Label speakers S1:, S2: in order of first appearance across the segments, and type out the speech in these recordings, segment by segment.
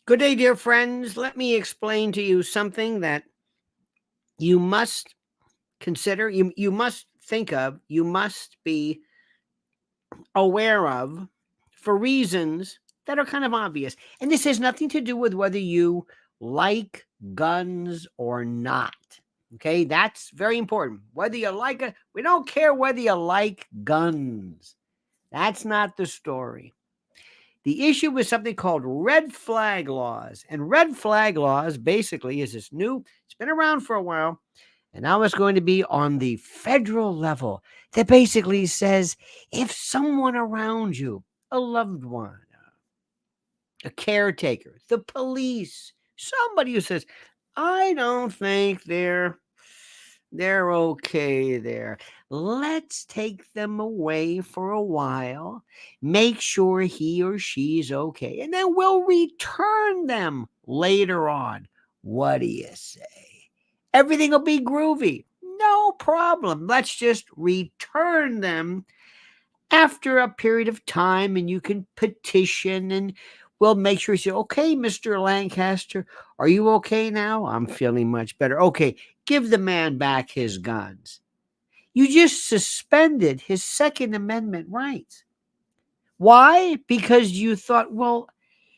S1: Good day, dear friends. Let me explain to you something that you must consider, you must think of, you must be aware of for reasons that are kind of obvious. And this has nothing to do with whether you like guns or not. Okay, that's very important. Whether you like it, we don't care whether you like guns. That's not the story. The issue is something called red flag laws. And red flag laws basically is this new, it's been around for a while, and now it's going to be on the federal level that basically says if someone around you, a loved one, a caretaker, the police, somebody who says, I don't think they're okay there. Let's take them away for a while, make sure he or she's okay, and then we'll return them later on. What do you say? Everything will be groovy. No problem. Let's just return them after a period of time, and you can petition and we'll make sure you say, okay, Mr. Lancaster, are you okay now? I'm feeling much better. Okay, give the man back his guns. You just suspended his Second Amendment rights. Why? Because you thought, well,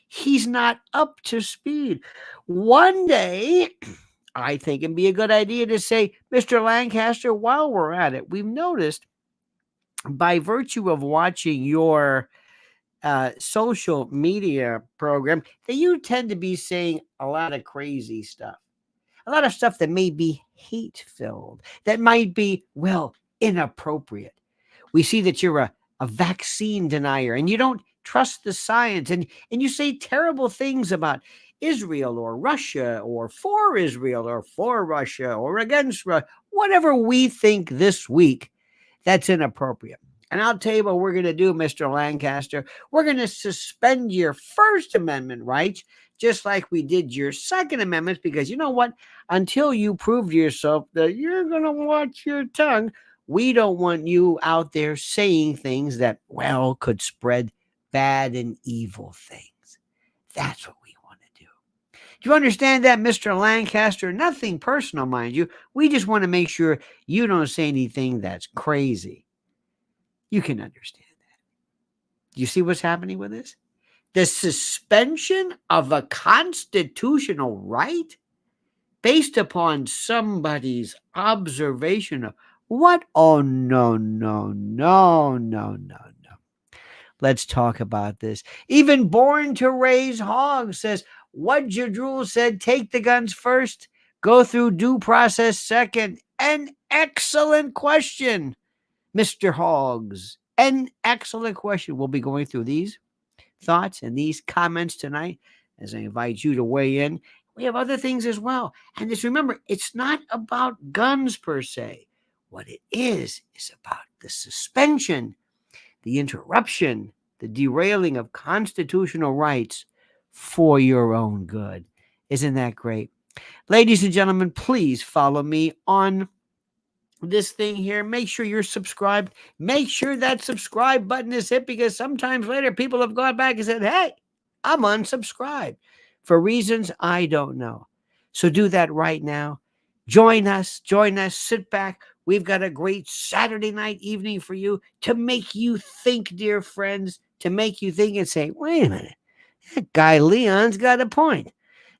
S1: he's not up to speed. One day, I think it'd be a good idea to say, Mr. Lancaster, while we're at it, we've noticed by virtue of watching your social media program that you tend to be saying a lot of crazy stuff, a lot of stuff that may be hate filled, that might be, well, inappropriate. We see that you're a vaccine denier and you don't trust the science, and you say terrible things about Israel or Russia or for Israel or for Russia or against Russia, whatever we think this week that's inappropriate. And I'll tell you what we're going to do, Mr. Lancaster. We're going to suspend your First Amendment rights, just like we did your Second Amendment, because you know what? Until you prove to yourself that you're going to watch your tongue, we don't want you out there saying things that, well, could spread bad and evil things. That's what we want to do. Do you understand that, Mr. Lancaster? Nothing personal, mind you. We just want to make sure you don't say anything that's crazy. You can understand that. You see what's happening with this? The suspension of a constitutional right based upon somebody's observation of what? Oh, no, no, no, no, no, no. Let's talk about this. Even Born to Raise Hogs says, what Jadrul said, take the guns first, go through due process second. An excellent question, Mr. Hoggs. An excellent question. We'll be going through these thoughts and these comments tonight as I invite you to weigh in. We have other things as well. And just remember, it's not about guns per se. What it is about the suspension, the interruption, the derailing of constitutional rights for your own good. Isn't that great? Ladies and gentlemen, please follow me on this thing here. Make sure you're subscribed. Make sure that subscribe button is hit, because sometimes later people have gone back and said, hey, I'm unsubscribed for reasons I don't know. So do that right now. Join us, sit back. We've got a great Saturday night evening for you to make you think, dear friends, to make you think and say, wait a minute, that guy Leon's got a point.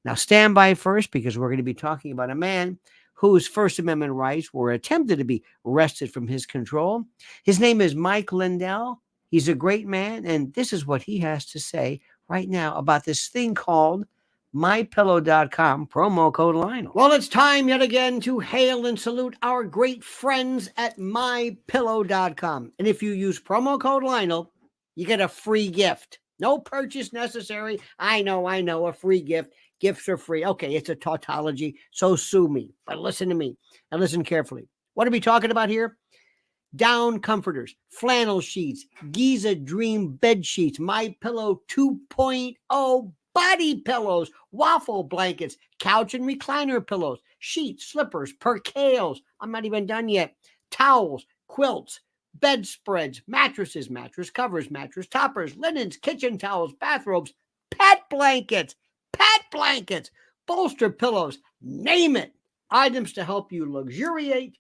S1: Now stand by first, because we're going to be talking about a man whose First Amendment rights were attempted to be wrested from his control. His name is Mike Lindell. He's a great man, and this is what he has to say right now about this thing called MyPillow.com, promo code Lionel. Well, it's time yet again to hail and salute our great friends at MyPillow.com. And if you use promo code Lionel, you get a free gift. No purchase necessary. I know, a free gift. Gifts are free. Okay, it's a tautology, so sue me. But listen to me and listen carefully. What are we talking about here? Down comforters, flannel sheets, Giza Dream bed sheets, My Pillow 2.0 body pillows, waffle blankets, couch and recliner pillows, sheets, slippers, percales. I'm not even done yet. Towels, quilts, bedspreads, mattresses, mattress covers, mattress toppers, linens, kitchen towels, bathrobes, pet blankets, pet blankets, bolster pillows, name it. Items to help you luxuriate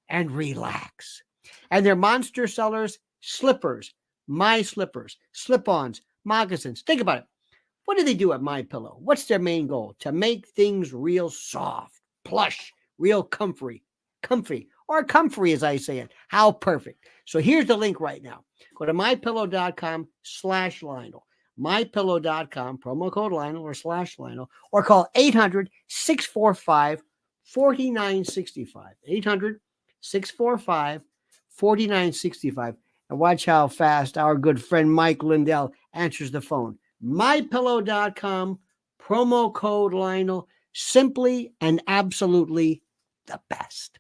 S1: and relax. And their monster sellers, slippers, my slippers, slip-ons, moccasins. Think about it. What do they do at My Pillow? What's their main goal? To make things real soft, plush, real comfy, or comfy as I say it. How perfect. So here's the link right now. Go to mypillow.com/Lionel. mypillow.com, promo code Lionel or /Lionel, or call 800-645-4965. 800-645-4965. And watch how fast our good friend Mike Lindell answers the phone. mypillow.com, promo code Lionel, simply and absolutely the best.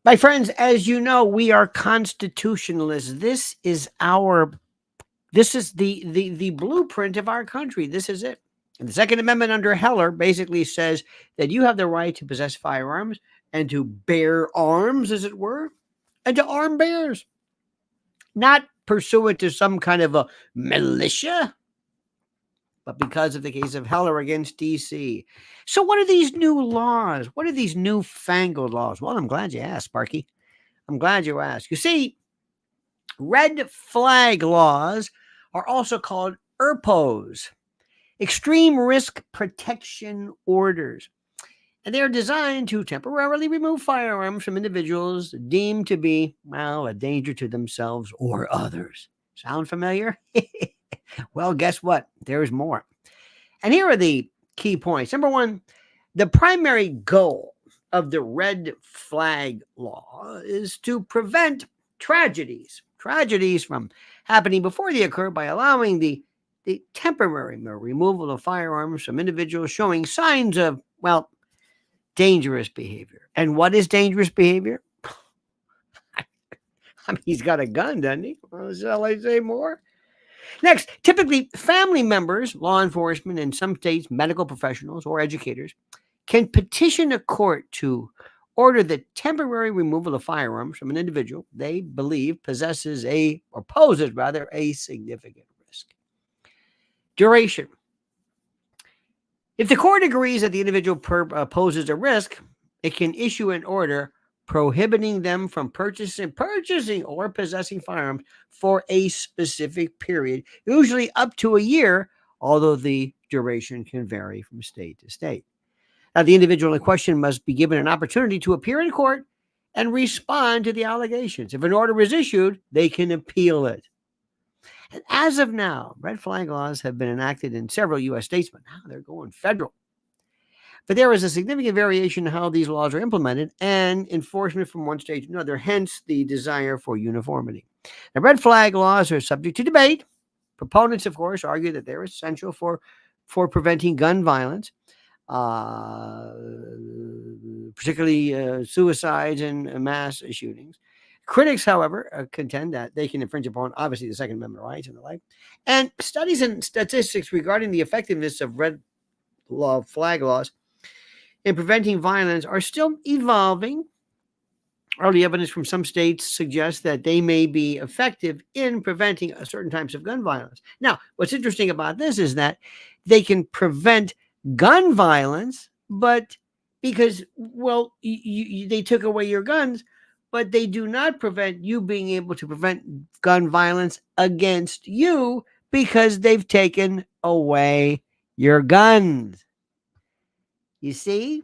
S1: My friends, as you know, we are constitutionalists. This is the blueprint of our country. This is it. And the Second Amendment under Heller basically says that you have the right to possess firearms and to bear arms, as it were, and to arm bears. Not pursuant to some kind of a militia, but because of the case of Heller against D.C. So what are these new laws? What are these newfangled laws? Well, I'm glad you asked, Sparky. I'm glad you asked. You see, red flag laws are also called ERPOs, extreme risk protection orders. And they are designed to temporarily remove firearms from individuals deemed to be, well, a danger to themselves or others. Sound familiar? Well, guess what? There's more. And here are the key points. Number one, the primary goal of the red flag law is to prevent tragedies from happening before they occur by allowing the temporary removal of firearms from individuals showing signs of, well, dangerous behavior. And what is dangerous behavior? I mean, he's got a gun, doesn't he? Well, shall I say more? Next, typically family members, law enforcement, in some states, medical professionals or educators can petition a court to order the temporary removal of firearms from an individual they believe poses a significant risk. Duration. If the court agrees that the individual poses a risk, it can issue an order prohibiting them from purchasing or possessing firearms for a specific period, usually up to a year, although the duration can vary from state to state. Now, the individual in question must be given an opportunity to appear in court and respond to the allegations. If an order is issued, they can appeal it. And as of now, red flag laws have been enacted in several U.S. states, but now they're going federal. But there is a significant variation in how these laws are implemented and enforcement from one state to another, hence the desire for uniformity. Now, red flag laws are subject to debate. Proponents, of course, argue that they're essential for preventing gun violence, particularly suicides and mass shootings. Critics, however, contend that they can infringe upon, obviously, the Second Amendment rights and the like. And studies and statistics regarding the effectiveness of red flag laws in preventing violence are still evolving. Early evidence from some states suggests that they may be effective in preventing certain types of gun violence. Now, what's interesting about this is that they can prevent gun violence, but because, well, they took away your guns, but they do not prevent you being able to prevent gun violence against you because they've taken away your guns. You see?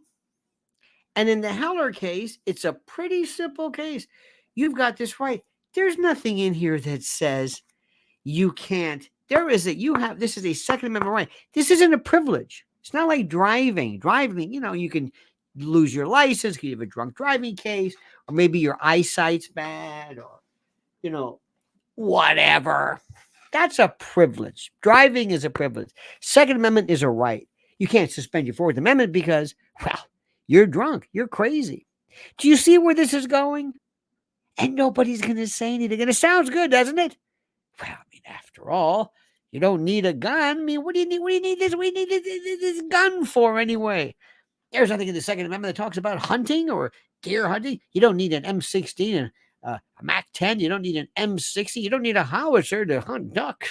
S1: And in the Heller case, it's a pretty simple case. You've got this right. There's nothing in here that says you can't. This is a Second Amendment right. This isn't a privilege. It's not like driving. Driving, you can lose your license, you have a drunk driving case, or maybe your eyesight's bad, or, whatever. That's a privilege. Driving is a privilege. Second Amendment is a right. You can't suspend your Fourth Amendment because, well, you're drunk. You're crazy. Do you see where this is going? And nobody's going to say anything. And it sounds good, doesn't it? Well, I mean, after all, you don't need a gun. I mean, what do you need? What do you need this? We need this gun for anyway. There's nothing in the Second Amendment that talks about hunting or deer hunting. You don't need an M16 and a MAC-10. You don't need an M60. You don't need a howitzer to hunt duck.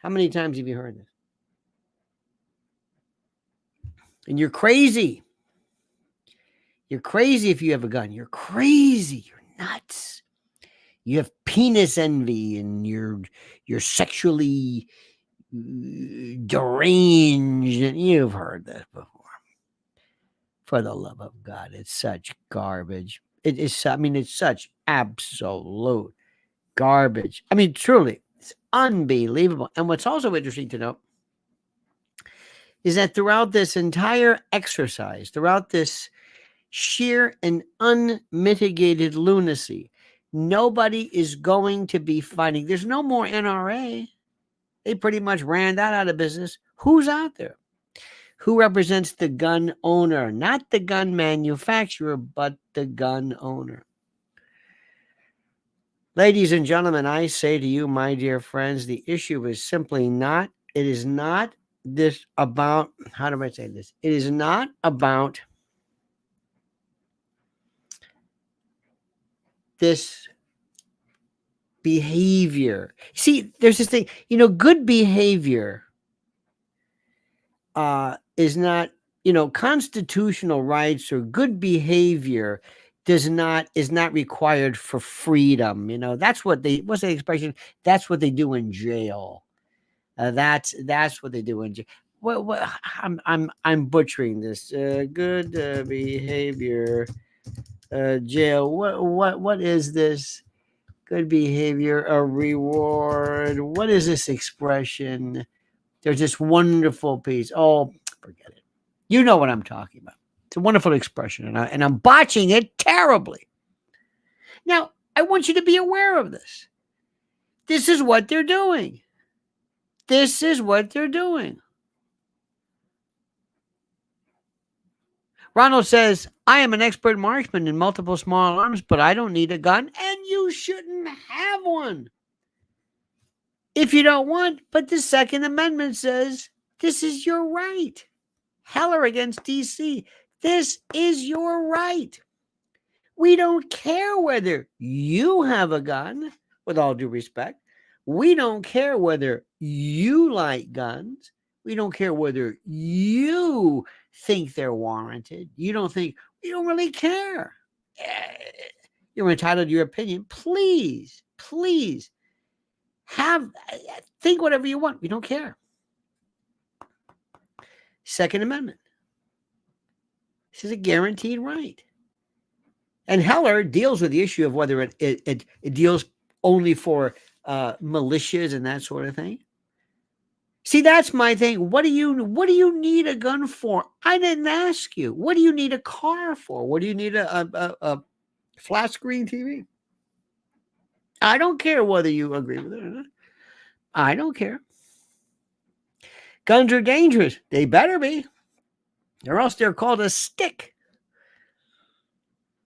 S1: How many times have you heard this? And you're crazy. You're crazy if you have a gun. You're crazy. You're nuts. You have penis envy and you're sexually deranged. And you've heard this before. For the love of God, it's such garbage. It is. I mean, it's such absolute garbage. I mean, truly, it's unbelievable. And what's also interesting to note is that throughout this entire exercise, throughout this sheer and unmitigated lunacy, nobody is going to be fighting. There's no more NRA. They pretty much ran that out of business. Who's out there? Who represents the gun owner? Not the gun manufacturer, but the gun owner. Ladies and gentlemen, I say to you, my dear friends, the issue is simply not, it is not this about, how do I say this? It is not about this behavior. See, there's this thing, good behavior is not, constitutional rights or good behavior is not required for freedom. That's what what's the expression? That's what they do in jail. That's what they do in jail. Well, I'm butchering this. Good behavior, jail. What is this? Good behavior, a reward. What is this expression? There's this wonderful piece. Oh, forget it. You know what I'm talking about. It's a wonderful expression, and I'm botching it terribly. Now, I want you to be aware of this. This is what they're doing. This is what they're doing. Ronald says, I am an expert marksman in multiple small arms, but I don't need a gun, and you shouldn't have one. If you don't want, but the Second Amendment says this is your right. Heller against DC. This is your right. We don't care whether you have a gun, with all due respect. We don't care whether you like guns. We don't care whether you think they're warranted. We don't really care. You're entitled to your opinion. Please, please. Think whatever you want. We don't care. Second Amendment. This is a guaranteed right. And Heller deals with the issue of whether it deals only for militias and that sort of thing. See, that's my thing. What do you need a gun for? I didn't ask you. What do you need a car for? What do you need a flat screen TV? I don't care whether you agree with it or not. I don't care. Guns are dangerous. They better be. Or else they're called a stick.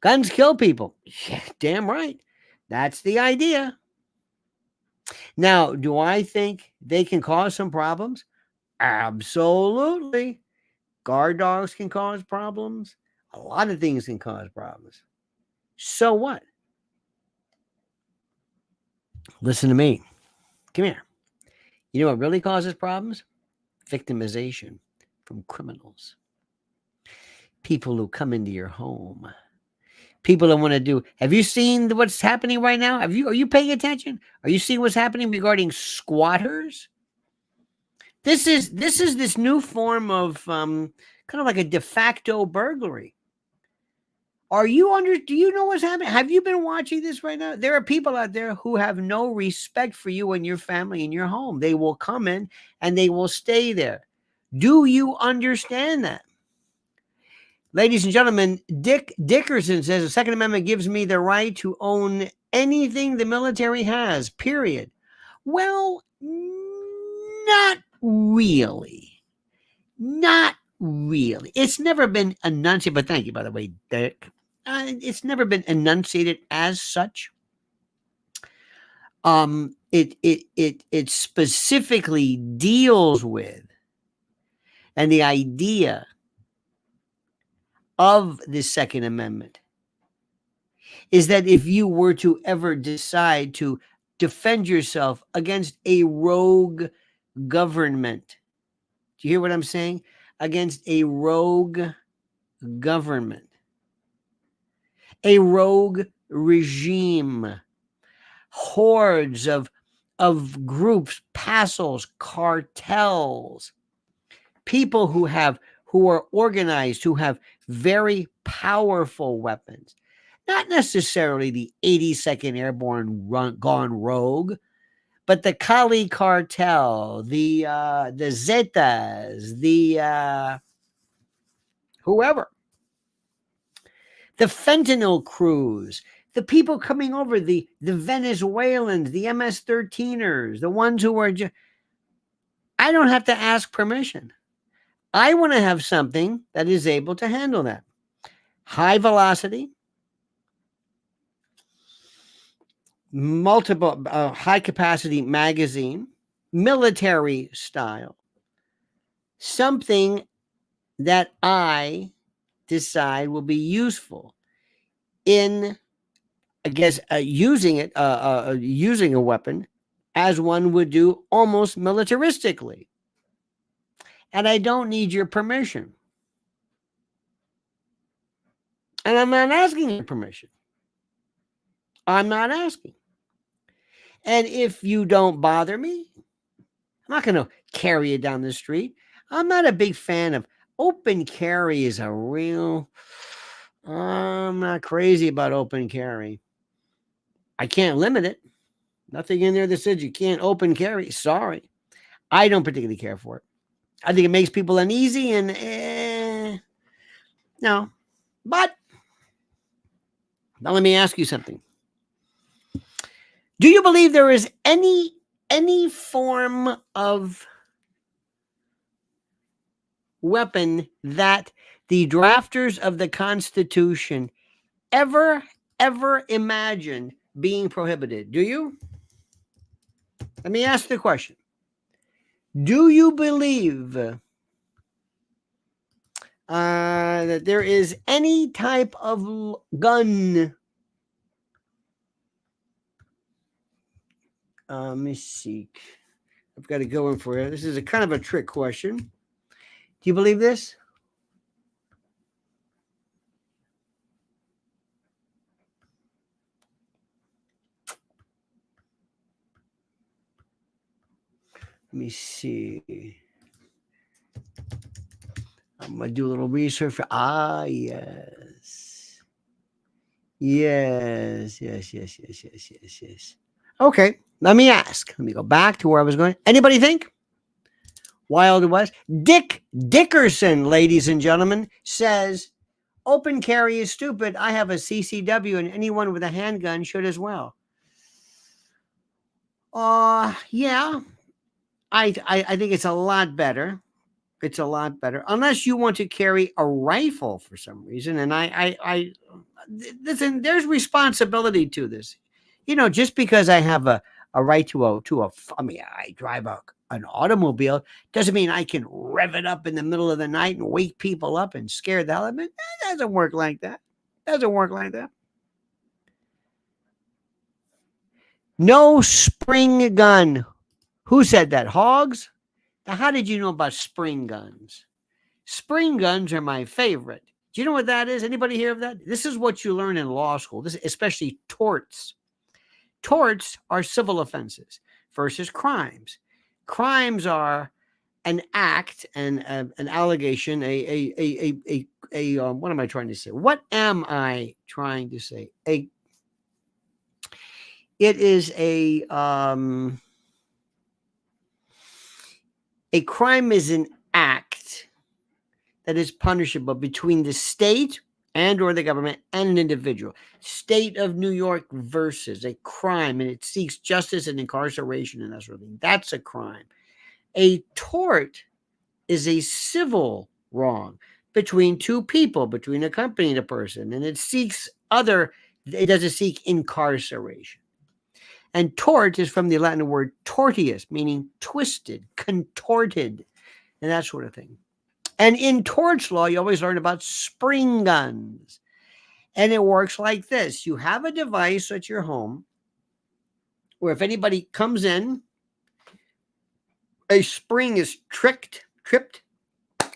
S1: Guns kill people. Yeah, damn right. That's the idea. Now, do I think they can cause some problems? Absolutely. Guard dogs can cause problems. A lot of things can cause problems. So what? Listen to me. Come here. You know what really causes problems? Victimization from criminals. People who come into your home. People that want to do. Have you seen what's happening right now? Are you paying attention? Are you seeing what's happening regarding squatters? This is this new form of kind of like a de facto burglary. Do you know what's happening? Have you been watching this right now? There are people out there who have no respect for you and your family and your home. They will come in and they will stay there. Do you understand that? Ladies and gentlemen, Dickerson says the Second Amendment gives me the right to own anything the military has, period. Well, not really. Not really. It's never been enunciated, but thank you, by the way, Dick. It's never been enunciated as such. It specifically deals with, and the idea of the Second Amendment is that if you were to ever decide to defend yourself against a rogue government. Do you hear what I'm saying? Against a rogue government, a rogue regime, hordes of groups, passels, cartels, people who are organized, who have very powerful weapons. Not necessarily the 82nd Airborne gone rogue, but the Kali cartel, the Zetas, the whoever, the fentanyl crews, the people coming over, the Venezuelans, the MS-13ers, the ones who are I don't have to ask permission. I want to have something that is able to handle that. High velocity, multiple high capacity magazine, military style, something that I decide will be useful in, I guess, using a weapon as one would do almost militaristically. And I don't need your permission. And I'm not asking your permission. I'm not asking. And if you don't bother me, I'm not going to carry you down the street. I'm not a big fan of open carry. I'm not crazy about open carry. I can't limit it. Nothing in there that says you can't open carry. Sorry. I don't particularly care for it. I think it makes people uneasy and no. But now let me ask you something. Do you believe there is any form of weapon that the drafters of the Constitution ever imagined being prohibited? Do you? Let me ask the question. Do you believe that there is any type of gun? Let me see. I've got to go in for it. This is a kind of a trick question. Do you believe this? Let me see. I'm going to do a little research. Yes. Yes. Okay, let me ask. Let me go back to where I was going. Anybody think? Wild West. Dickerson, ladies and gentlemen, says open carry is stupid. I have a CCW and anyone with a handgun should as well. Yeah. I think it's a lot better. It's a lot better, unless you want to carry a rifle for some reason. And I listen, there's responsibility to this. You know, just because I have a right I mean, I drive an automobile doesn't mean I can rev it up in the middle of the night and wake people up and scare the hell out of them. That doesn't work like that. Doesn't work like that. No spring gun. Who said that? Hogs? Now, how did you know about spring guns? Spring guns are my favorite. Do you know what that is? Anybody hear of that? This is what you learn in law school. This, especially torts. Torts are civil offenses versus crimes. Crimes are an act and an allegation. What am I trying to say? What am I trying to say? It is a crime is an act that is punishable between the state and or the government and an individual. State of New York versus a crime, and it seeks justice and incarceration and that sort of thing. That's a crime. A tort is a civil wrong between two people, between a company and a person, and it doesn't seek incarceration. And tort is from the Latin word tortius, meaning twisted, contorted, and that sort of thing. And in torts law, you always learn about spring guns. And it works like this. You have a device at your home where if anybody comes in a spring is tripped,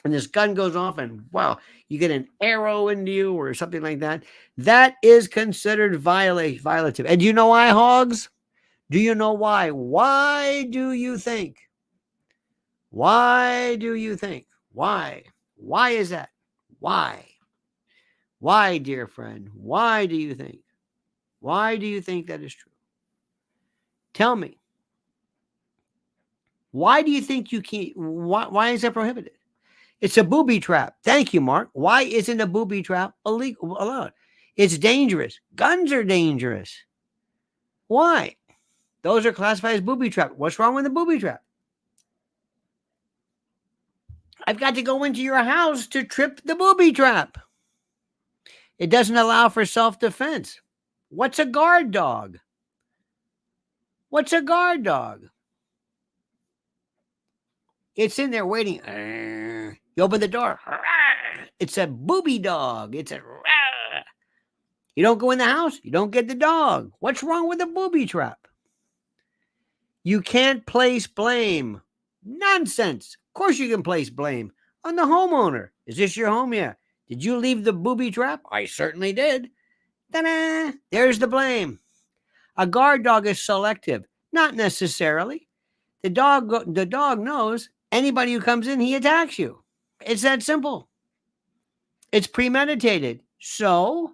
S1: and this gun goes off, and wow, you get an arrow into you or something like that. That is considered violative. And do you know why, hogs? Do you know why? Why do you think? Why do you think? Why? Why is that? Why? Why, dear friend? Why do you think? Why do you think that is true? Tell me. Why do you think you can't? Why is that prohibited? It's a booby trap. Thank you, Mark. Why isn't a booby trap allowed? It's dangerous. Guns are dangerous. Why? Those are classified as booby trap. What's wrong with a booby trap? I've got to go into your house to trip the booby trap. It doesn't allow for self-defense. What's a guard dog? What's a guard dog? It's in there waiting. You open the door. It's a booby dog. It's a. You don't go in the house. You don't get the dog. What's wrong with a booby trap? You can't place blame. Nonsense. Of course you can place blame on the homeowner. Is this your home? Yeah. Did you leave the booby trap? I certainly did. Ta-da! There's the blame. A guard dog is selective. Not necessarily. The dog knows anybody who comes in, he attacks you. It's that simple. It's premeditated. So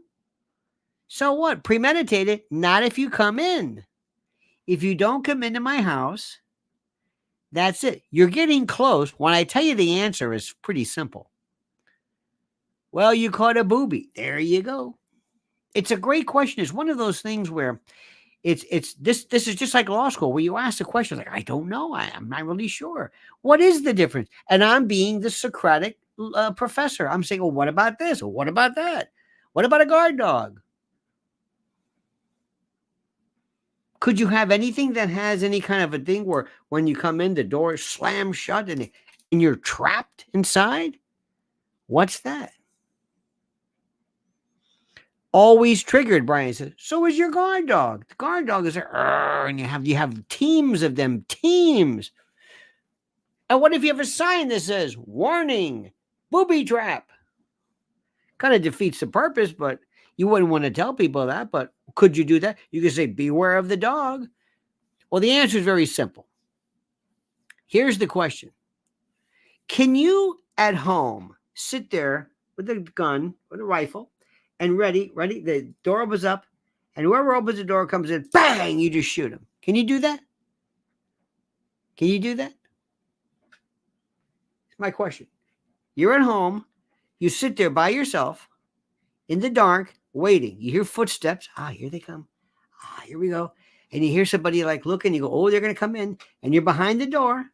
S1: what? Premeditated, not if you come in. If you don't come into my house, that's it. You're getting close. When I tell you the answer is pretty simple. Well, you caught a booby. There you go. It's a great question. It's one of those things where this is just like law school, where you ask the question like, I don't know. I'm not really sure. What is the difference? And I'm being the Socratic professor. I'm saying, well, what about this? Or what about that? What about a guard dog? Could you have anything that has any kind of a thing where when you come in, the door slams shut and you're trapped inside? What's that? Always triggered, Brian says. So is your guard dog. The guard dog is there, and you have teams of them, teams. And what if you have a sign that says, warning, booby trap? Kind of defeats the purpose, but you wouldn't want to tell people that. But could you do that? You could say, beware of the dog. Well, the answer is very simple. Here's the question. Can you at home sit there with a gun, with a rifle, and ready, the door opens up, and whoever opens the door comes in, bang, you just shoot him. Can you do that? Can you do that? It's my question. You're at home, you sit there by yourself, in the dark, waiting. You hear footsteps. Here they come. Here we go. And you hear somebody like looking, you go, oh, they're going to come in. And you're behind the door,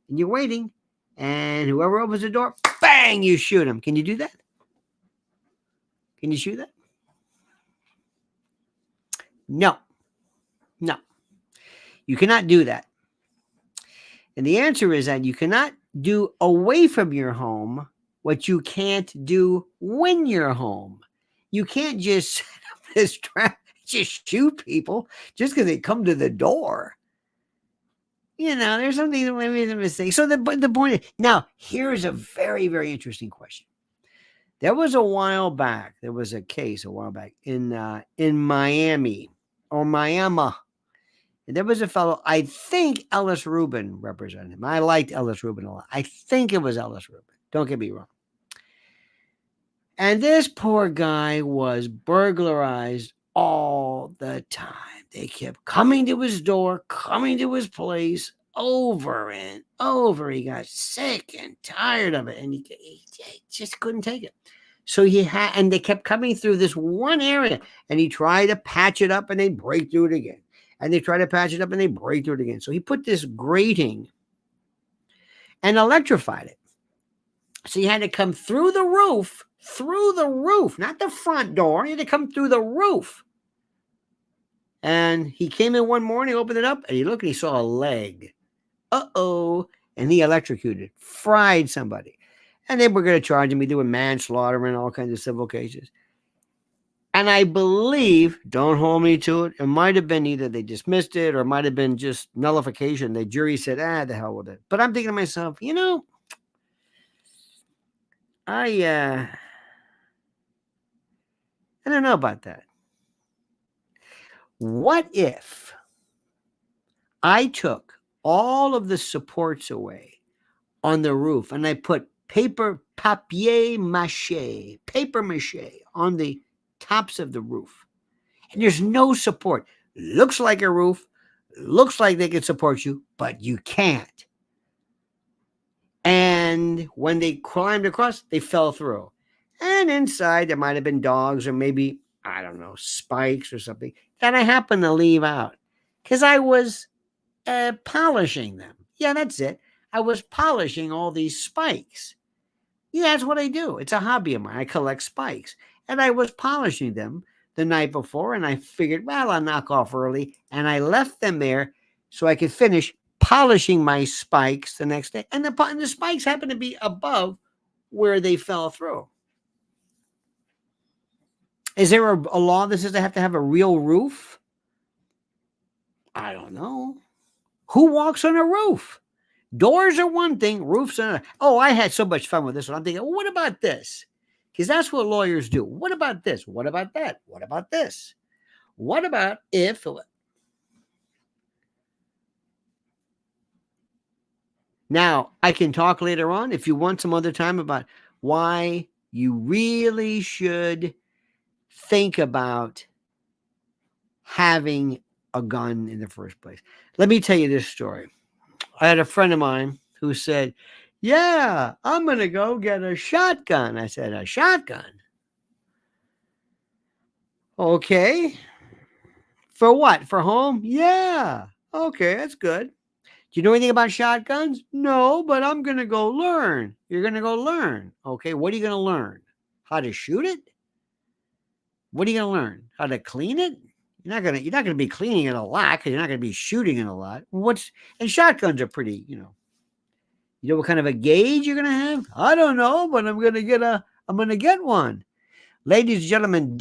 S1: and you're waiting, and whoever opens the door, bang, you shoot them. Can you do that? Can you shoot that? No. You cannot do that. And the answer is that you cannot do away from your home what you can't do when you're home. You can't just set up this trap, just shoot people just because they come to the door. There's something that maybe is a mistake. So the point is, now here's a very, very interesting question. There was a case a while back in Miami or Miami. And there was a fellow, I think Ellis Rubin represented him. I liked Ellis Rubin a lot. I think it was Ellis Rubin. Don't get me wrong. And this poor guy was burglarized all the time. They kept coming to his door, coming to his place over and over. He got sick and tired of it, and he just couldn't take it. So and they kept coming through this one area, and he tried to patch it up, and they break through it again. And they try to patch it up, and they break through it again. So he put this grating and electrified it. So he had to come through the roof, not the front door. He had to come through the roof. And he came in one morning, opened it up, and he looked, and he saw a leg. Uh-oh. And he electrocuted, fried somebody. And they were going to charge him either with manslaughter and all kinds of civil cases. And I believe, don't hold me to it, it might have been either they dismissed it or it might have been just nullification. The jury said, the hell with it. But I'm thinking to myself, I don't know about that. What if I took all of the supports away on the roof and I put paper mache on the tops of the roof, and there's no support? Looks like a roof, looks like they can support you, but you can't. And when they climbed across, they fell through. And inside there might have been dogs or maybe, I don't know, spikes or something that I happened to leave out because I was polishing them. Yeah, that's it. I was polishing all these spikes. Yeah, that's what I do. It's a hobby of mine. I collect spikes. And I was polishing them the night before, and I figured, well, I'll knock off early. And I left them there so I could finish polishing my spikes the next day. And the spikes happened to be above where they fell through. Is there a law that says I have to have a real roof? I don't know. Who walks on a roof? Doors are one thing, roofs are another. Oh, I had so much fun with this one. I'm thinking, what about this? Because that's what lawyers do. What about this? What about that? What about this? What about if... Now, I can talk later on if you want some other time about why you really should think about having a gun in the first place. Let me tell you this story. I had a friend of mine who said, yeah, I'm going to go get a shotgun. I said, a shotgun? Okay. For what? For home? Yeah. Okay, that's good. Do you know anything about shotguns? No, but I'm going to go learn. You're going to go learn. Okay, what are you going to learn? How to shoot it? What are you going to learn? How to clean it? You're not going to be cleaning it a lot because you're not going to be shooting it a lot. And shotguns are pretty, you know what kind of a gauge you're going to have? I don't know, but I'm going to get one. Ladies and gentlemen,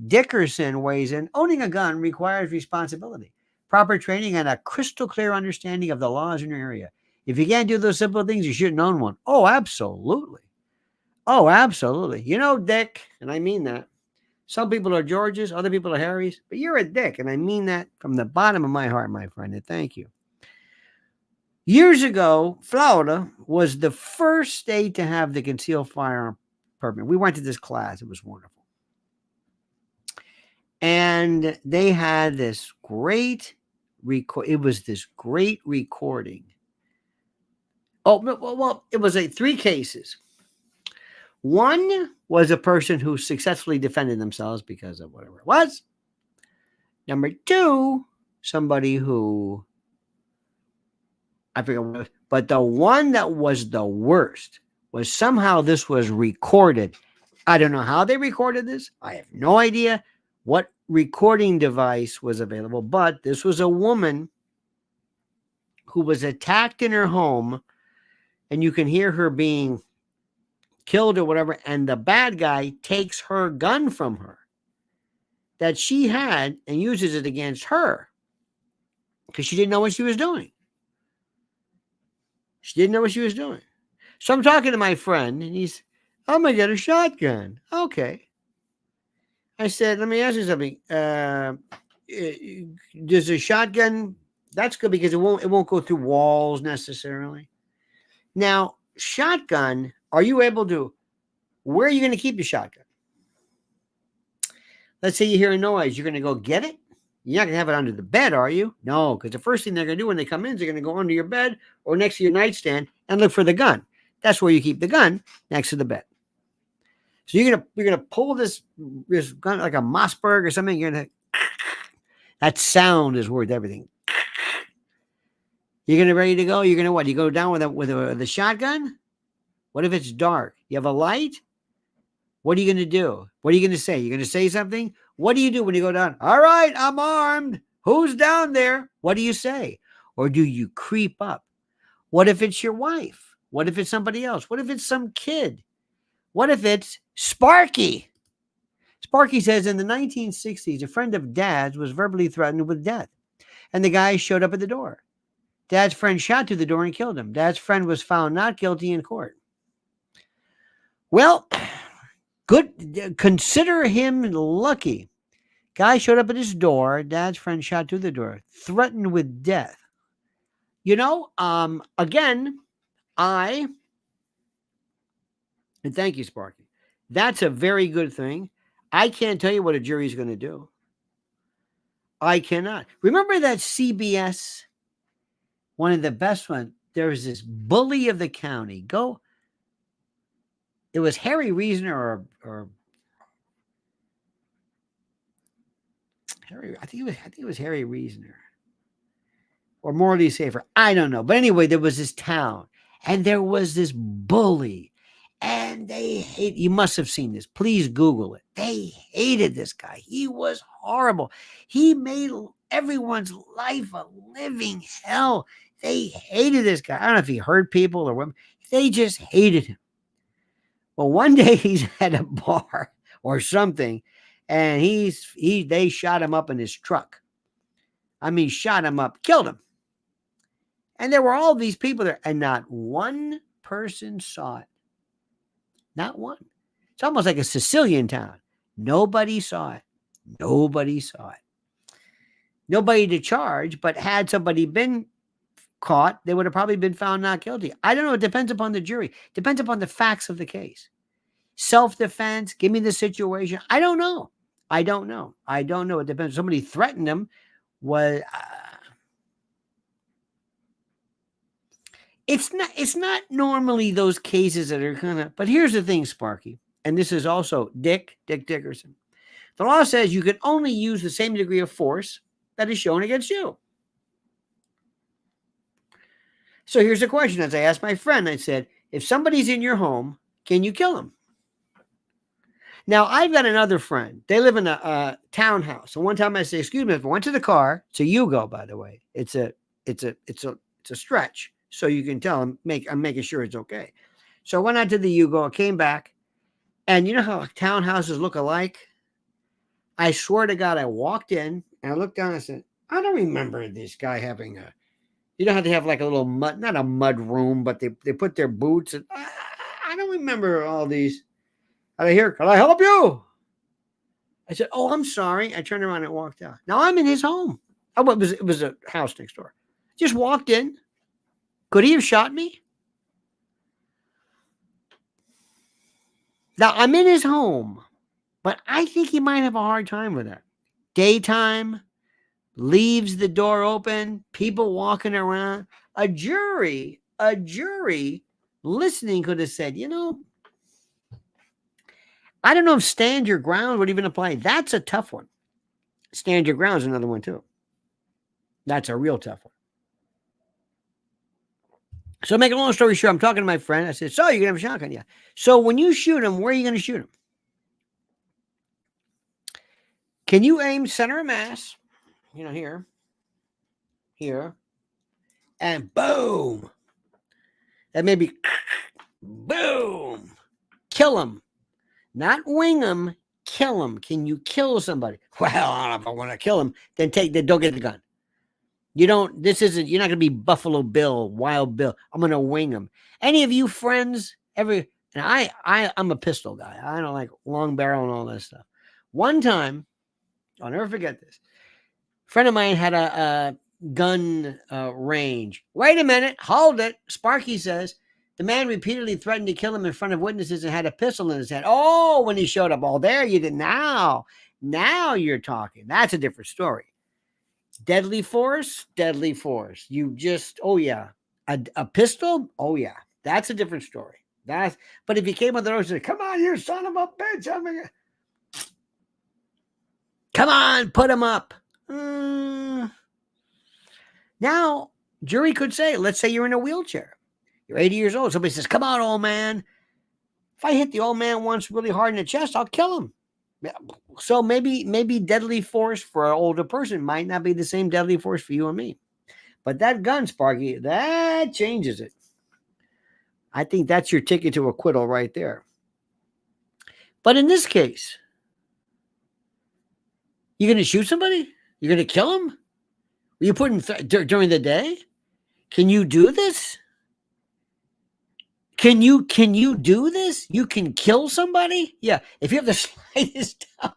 S1: Dickerson weighs in. Owning a gun requires responsibility, proper training, and a crystal clear understanding of the laws in your area. If you can't do those simple things, you shouldn't own one. Oh, absolutely. Oh, absolutely. Dick, and I mean that. Some people are Georges, other people are Harrys, but you're a Dick, and I mean that from the bottom of my heart, my friend, and thank you. Years ago, Florida was the first state to have the concealed firearm permit. We went to this class. It was wonderful. And they had this great it was this great recording. Oh, well, it was 3 cases. One was a person who successfully defended themselves because of whatever it was. Number 2, somebody who, I forget what it was, but the one that was the worst was somehow this was recorded. I don't know how they recorded this. I have no idea what recording device was available, but this was a woman who was attacked in her home, and you can hear her being killed or whatever, and the bad guy takes her gun from her that she had and uses it against her because she didn't know what she was doing. She didn't know what she was doing. So I'm talking to my friend, and I'm going to get a shotgun. Okay. I said, let me ask you something. Does a shotgun, that's good because it won't go through walls necessarily. Now, shotgun, are you able to, where are you going to keep the shotgun? Let's say you hear a noise. You're going to go get it? You're not going to have it under the bed, are you? No, because the first thing they're going to do when they come in is they're going to go under your bed or next to your nightstand and look for the gun. That's where you keep the gun, next to the bed. So you're gonna pull this gun like a Mossberg or something. That sound is worth everything. You're gonna ready to go. You're gonna what? You go down with the shotgun. What if it's dark? You have a light. What are you gonna do? What are you gonna say? You're gonna say something. What do you do when you go down? All right, I'm armed. Who's down there? What do you say? Or do you creep up? What if it's your wife? What if it's somebody else? What if it's some kid? What if it's Sparky? Sparky says in the 1960s, a friend of Dad's was verbally threatened with death, and the guy showed up at the door. Dad's friend shot through the door and killed him. Dad's friend was found not guilty in court. Well, good. Consider him lucky. Guy showed up at his door. Dad's friend shot through the door, threatened with death. You know, again, and thank you, Sparky. That's a very good thing. I can't tell you what a jury's going to do. I cannot. Remember that CBS, one of the best ones? There was this bully of the county. It was Harry Reasoner or Harry. I think it was Harry Reasoner or Morley Safer. I don't know. But anyway, there was this town, and there was this bully. And they hate, you must have seen this. Please Google it. They hated this guy. He was horrible. He made everyone's life a living hell. They hated this guy. I don't know if he hurt people or what. They just hated him. Well, one day he's at a bar or something, and they shot him up in his truck. I mean, shot him up, killed him. And there were all these people there, and not one person saw it. Not one. It's almost like a Sicilian town. Nobody saw it. Nobody saw it. Nobody to charge, but had somebody been caught, they would have probably been found not guilty. I don't know. It depends upon the jury. Depends upon the facts of the case. Self-defense, give me the situation. I don't know. I don't know. It depends. Somebody threatened him. It's not normally those cases that are gonna, but here's the thing, Sparky, and this is also Dick Dickerson. The law says you can only use the same degree of force that is shown against you. So here's the question. As I asked my friend, I said, if somebody's in your home, can you kill them? Now, I've got another friend. They live in a townhouse. And one time I said, excuse me, if I went to the car, it's a Yugo, by the way. It's a stretch. So you can tell I'm making sure it's okay. So I went out to the Yugo, I came back, and you know how townhouses look alike? I swear to God, I walked in and I looked down and I said, I don't remember this guy having you don't have to have like a little mud, not a mud room, but they put their boots. And I don't remember all these. I hear, can I help you? I said, oh, I'm sorry. I turned around and walked out. Now I'm in his home. Oh, it was a house next door. Just walked in. Could he have shot me? Now, I'm in his home, but I think he might have a hard time with that. Daytime, leaves the door open, people walking around. A jury listening could have said, you know, I don't know if stand your ground would even apply. That's a tough one. Stand your ground is another one, too. That's a real tough one. So make a long story short, I'm talking to my friend. I said, so you're going to have a shotgun? Yeah. So when you shoot him, where are you going to shoot him? Can you aim center of mass? You know, here, and boom. That may be boom. Kill him. Not wing him, kill him. Can you kill somebody? Well, I don't know if I want to kill him. Then don't get the gun. You're not going to be Buffalo Bill, Wild Bill. I'm going to wing him. Any of you friends and I'm a pistol guy. I don't like long barrel and all that stuff. One time, I'll never forget this. A friend of mine had a gun range. Wait a minute. Hold it. Sparky says, the man repeatedly threatened to kill him in front of witnesses and had a pistol in his hand. Oh, when he showed up. Oh, there you did. Now you're talking. That's a different story. Deadly force. You just, oh yeah. A pistol? Oh yeah. That's a different story. But if you came on the road and said, come on, you son of a bitch. Come on, put him up. Now, jury could say, let's say you're in a wheelchair. You're 80 years old. Somebody says, come on, old man. If I hit the old man once really hard in the chest, I'll kill him. So maybe deadly force for an older person might not be the same deadly force for you and me. But that gun, Sparky, that changes it. I think that's your ticket to acquittal right there. But in this case, You going to shoot somebody? You're going to kill them? Were you putting during the day? Can you do this? Can you do this? You can kill somebody? Yeah. If you have the slightest doubt,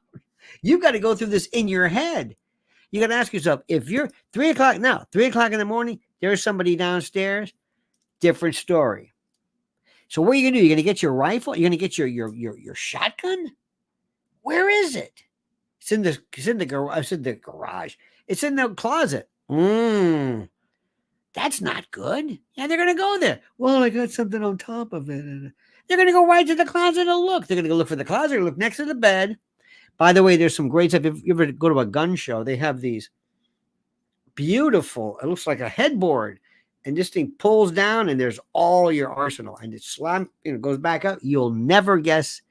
S1: you've got to go through this in your head. You got to ask yourself, if you're 3:00 now, 3:00 in the morning, there's somebody downstairs, different story. So what are you going to do? You're going to get your rifle? You're going to get your shotgun? Where is it? It's in the garage. It's in the closet. That's not good. Yeah, they're going to go there. Well, I got something on top of it. They're going to go right to the closet and look. They're going to go look for the closet, look next to the bed. By the way, there's some great stuff. If you ever go to a gun show, they have these beautiful, it looks like a headboard. And this thing pulls down and there's all your arsenal. And it goes back up. You'll never guess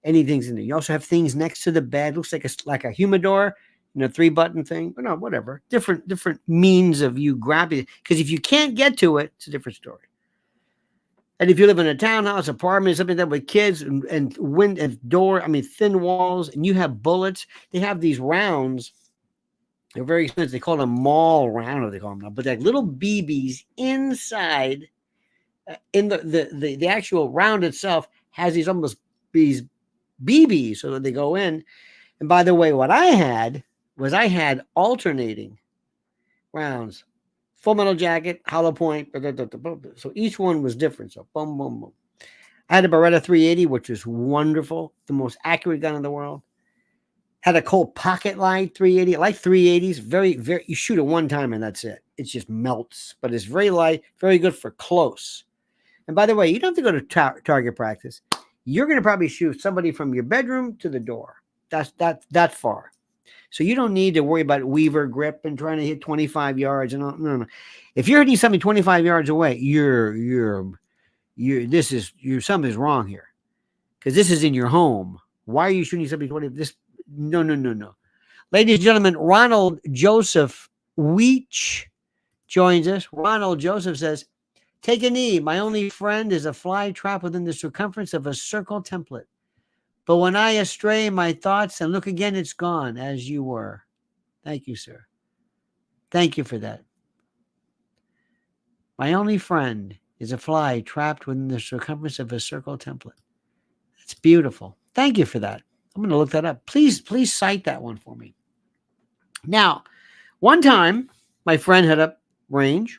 S1: anything's in there. You also have things next to the bed. Looks like a humidor. 3-button thing, but no, whatever. Different means of you grabbing it. Because if you can't get to it, it's a different story. And if you live in a townhouse, apartment, something like that with kids and wind and thin walls, and you have bullets, they have these rounds. They're very expensive. They call them mall round, they call them now, but they're like little BBs inside. In the actual round itself has these BBs, so that they go in. And by the way, what I had alternating rounds, Full Metal Jacket, hollow point. So each one was different. So boom, boom, boom. I had a Beretta 380, which is wonderful, the most accurate gun in the world. Had a Colt Pocket Light 380. I like 380s. Very, very. You shoot it one time and that's it. It just melts, but it's very light, very good for close. And by the way, you don't have to go to target practice. You're going to probably shoot somebody from your bedroom to the door. That's that far. So you don't need to worry about Weaver grip and trying to hit 25 yards and all. No. If you're hitting something 25 yards away, something's wrong here. Because this is in your home. Why are you shooting somebody 20? No. Ladies and gentlemen, Ronald Joseph Weech joins us. Ronald Joseph says, take a knee. My only friend is a fly trap within the circumference of a circle template. But when I astray my thoughts and look again, it's gone as you were. Thank you, sir. Thank you for that. My only friend is a fly trapped within the circumference of a circle template. That's beautiful. Thank you for that. I'm going to look that up. Please cite that one for me. Now, one time, my friend had a range,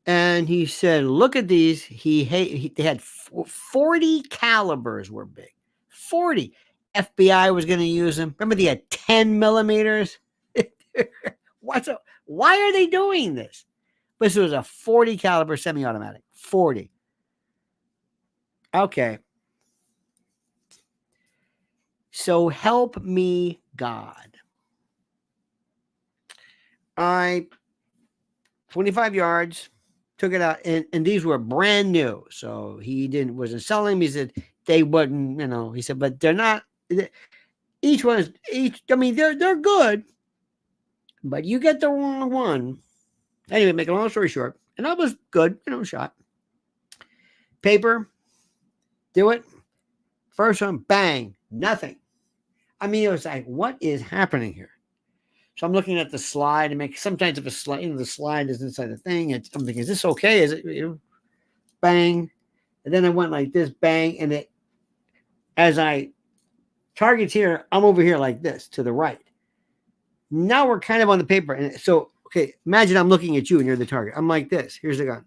S1: and he said, look at these. They had 40 calibers were big. 40. FBI was going to use them. Remember, they had 10 millimeters. Why are they doing this? But this was a 40 caliber semi-automatic. 40. Okay. So help me God. 25 yards, took it out, and these were brand new. So he wasn't selling them. He said they wouldn't, he said, but they're not, they're good, but you get the wrong one. Anyway, make a long story short, and I was good, shot. Paper, do it. First one, bang, nothing. It was like, what is happening here? So I'm looking at the slide and sometimes if a slide, the slide is inside the thing, I'm thinking, is this okay? Is it, bang. And then I went like this, bang. And as I targets here, I'm over here like this to the right. Now we're kind of on the paper. And so, okay, imagine I'm looking at you and you're the target. I'm like this. Here's the gun.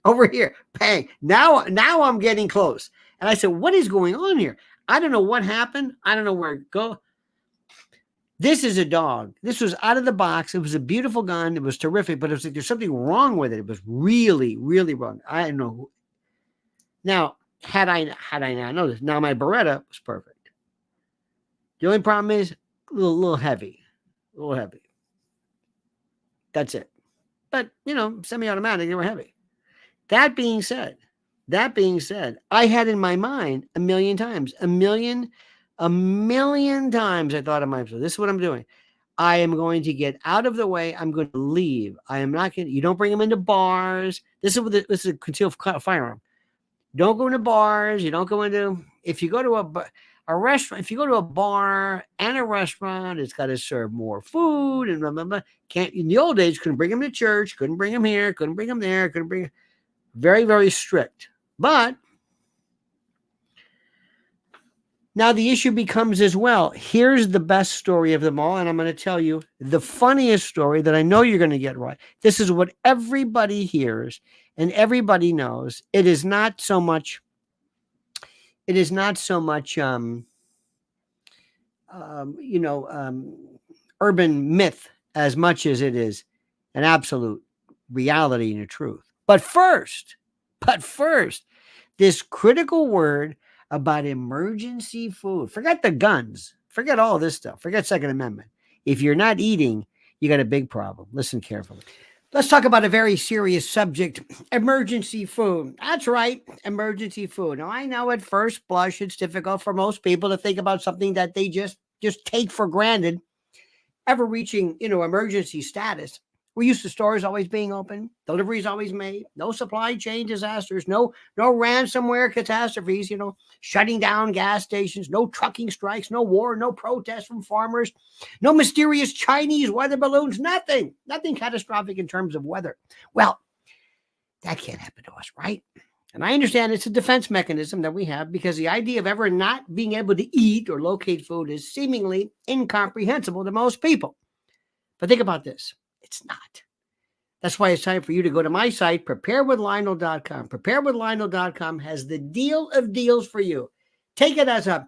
S1: Over here, bang. Now I'm getting close. And I said, what is going on here? I don't know what happened. I don't know where it go. This is a dog. This was out of the box. It was a beautiful gun. It was terrific, but it was like there's something wrong with it. It was really, really wrong. I don't know. Now, had I not noticed, now my Beretta was perfect. The only problem is a little heavy. A little heavy. That's it. But, semi-automatic, they were heavy. That being said, I had in my mind a million times I thought of myself, this is what I'm doing. I am going to get out of the way. I'm going to leave. I am not going to, you don't bring them into bars. This is a concealed firearm. Don't go into bars. You don't go into, if you go to A restaurant, if you go to a bar and a restaurant, it's got to serve more food and blah, blah, blah. Can't, in the old days, couldn't bring them to church, couldn't bring them here, couldn't bring them there, couldn't bring, very, very strict. But now the issue becomes as well, here's the best story of them all, and I'm going to tell you the funniest story that I know you're going to get right. This is what everybody hears and everybody knows. It is not so much urban myth as much as it is an absolute reality and a truth. But first, this critical word about emergency food. Forget the guns. Forget all this stuff. Forget Second Amendment. If you're not eating, you got a big problem. Listen carefully. Let's talk about a very serious subject, emergency food. That's right, emergency food. Now, I know at first blush, it's difficult for most people to think about something that they just take for granted, ever reaching, emergency status. We're used to stores always being open, deliveries always made, no supply chain disasters, no ransomware catastrophes, shutting down gas stations, no trucking strikes, no war, no protests from farmers, no mysterious Chinese weather balloons, nothing catastrophic in terms of weather. Well, that can't happen to us, right? And I understand it's a defense mechanism that we have because the idea of ever not being able to eat or locate food is seemingly incomprehensible to most people. But think about this. It's not. That's why it's time for you to go to my site, preparewithlionel.com. Preparewithlionel.com has the deal of deals for you. Take it as a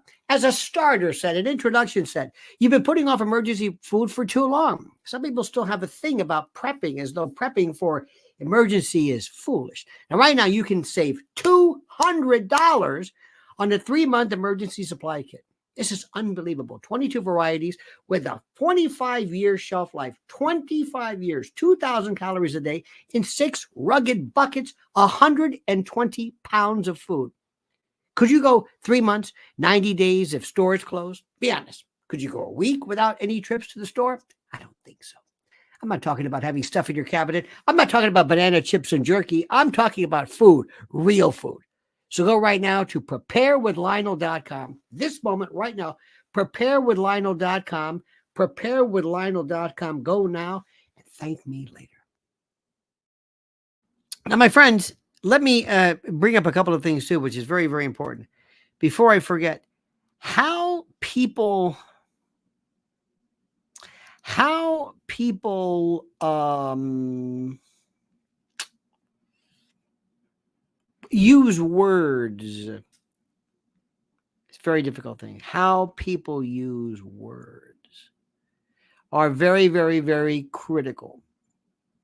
S1: starter set, an introduction set. You've been putting off emergency food for too long. Some people still have a thing about prepping as though prepping for emergency is foolish. Now, right now, you can save $200 on the 3-month emergency supply kit. This is unbelievable. 22 varieties with a 25-year shelf life, 25 years, 2,000 calories a day in 6 rugged buckets, 120 pounds of food. Could you go 3 months, 90 days if stores closed? Be honest. Could you go a week without any trips to the store? I don't think so. I'm not talking about having stuff in your cabinet. I'm not talking about banana chips and jerky. I'm talking about food, real food. So go right now to preparewithlionel.com. This moment, right now, preparewithlionel.com. Preparewithlionel.com. Go now and thank me later. Now, my friends, let me bring up a couple of things too, which is very, very important. Before I forget, how people use words. It's a very difficult thing. How people use words are very, very, very critical.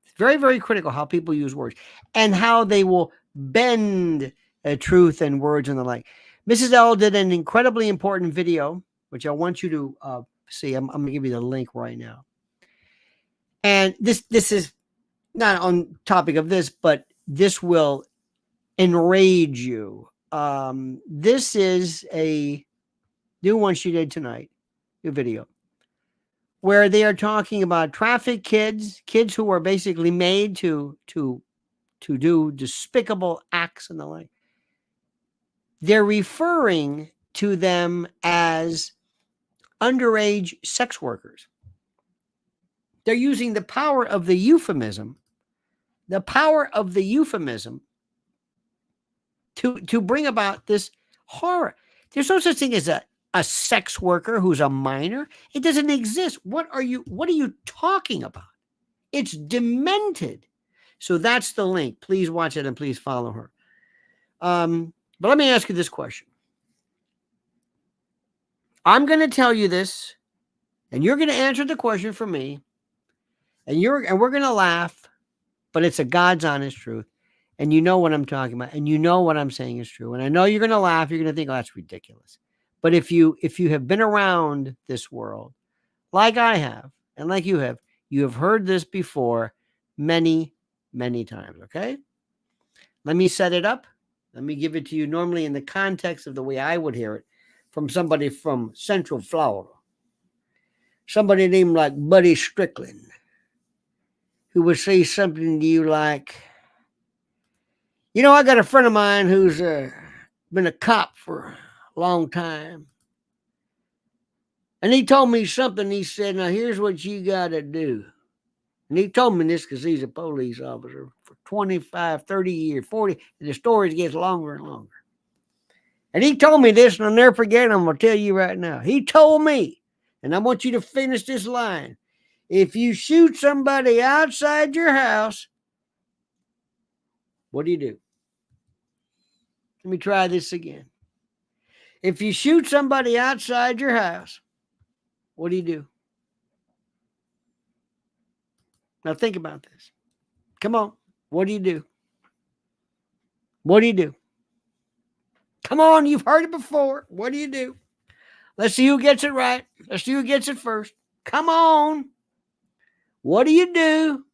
S1: It's very, very critical how people use words and how they will bend truth and words and the like. Mrs. L did an incredibly important video, which I want you to see. I'm going to give you the link right now. And this is not on topic of this, but this will enrage you. This is a new one she did tonight, new video, where they are talking about trafficked kids who are basically made to do despicable acts and the like. They're referring to them as underage sex workers. They're using the power of the euphemism to bring about this horror. There's no such thing as a sex worker who's a minor. It doesn't exist. What are you talking about? It's demented. So that's the link. Please watch it and please follow her. But let me ask you this question. I'm going to tell you this, and you're going to answer the question for me, and we're going to laugh, but it's a God's honest truth. And you know what I'm talking about, and you know what I'm saying is true. And I know you're going to laugh. You're going to think, oh, that's ridiculous. But if you have been around this world, like I have, and like you have heard this before many, many times, okay? Let me set it up. Let me give it to you normally in the context of the way I would hear it from somebody from Central Florida. Somebody named like Buddy Strickland, who would say something to you like, I got a friend of mine who's been a cop for a long time. And he told me something. He said, now here's what you got to do. And he told me this because he's a police officer for 25, 30 years, 40. And the stories gets longer and longer. And he told me this, and I'll never forget it. I'm going to tell you right now. He told me, and I want you to finish this line. If you shoot somebody outside your house, what do you do? Let me try this again. If you shoot somebody outside your house, what do you do? Now think about this. Come on. What do you do? What do you do? Come on, you've heard it before. What do you do? Let's see who gets it right. Let's see who gets it first. Come on. What do you do?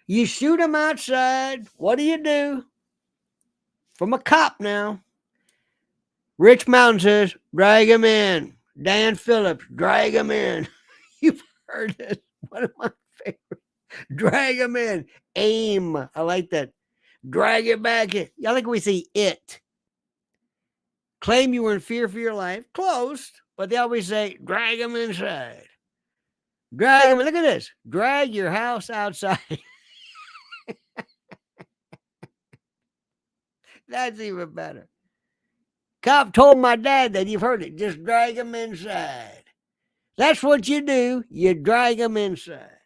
S1: You shoot them outside. What do you do? From a cop now. Rich Mountain says, drag him in. Dan Phillips, drag him in. You've heard it. One of my favorites. Drag him in. Aim. I like that. Drag it back in. I think we see it. Claim you were in fear for your life. Close. But they always say, drag him inside. Drag him. Look at this. Drag your house outside. That's even better. Cop told my dad that. You've heard it. Just drag him inside. That's what you do. You drag him inside.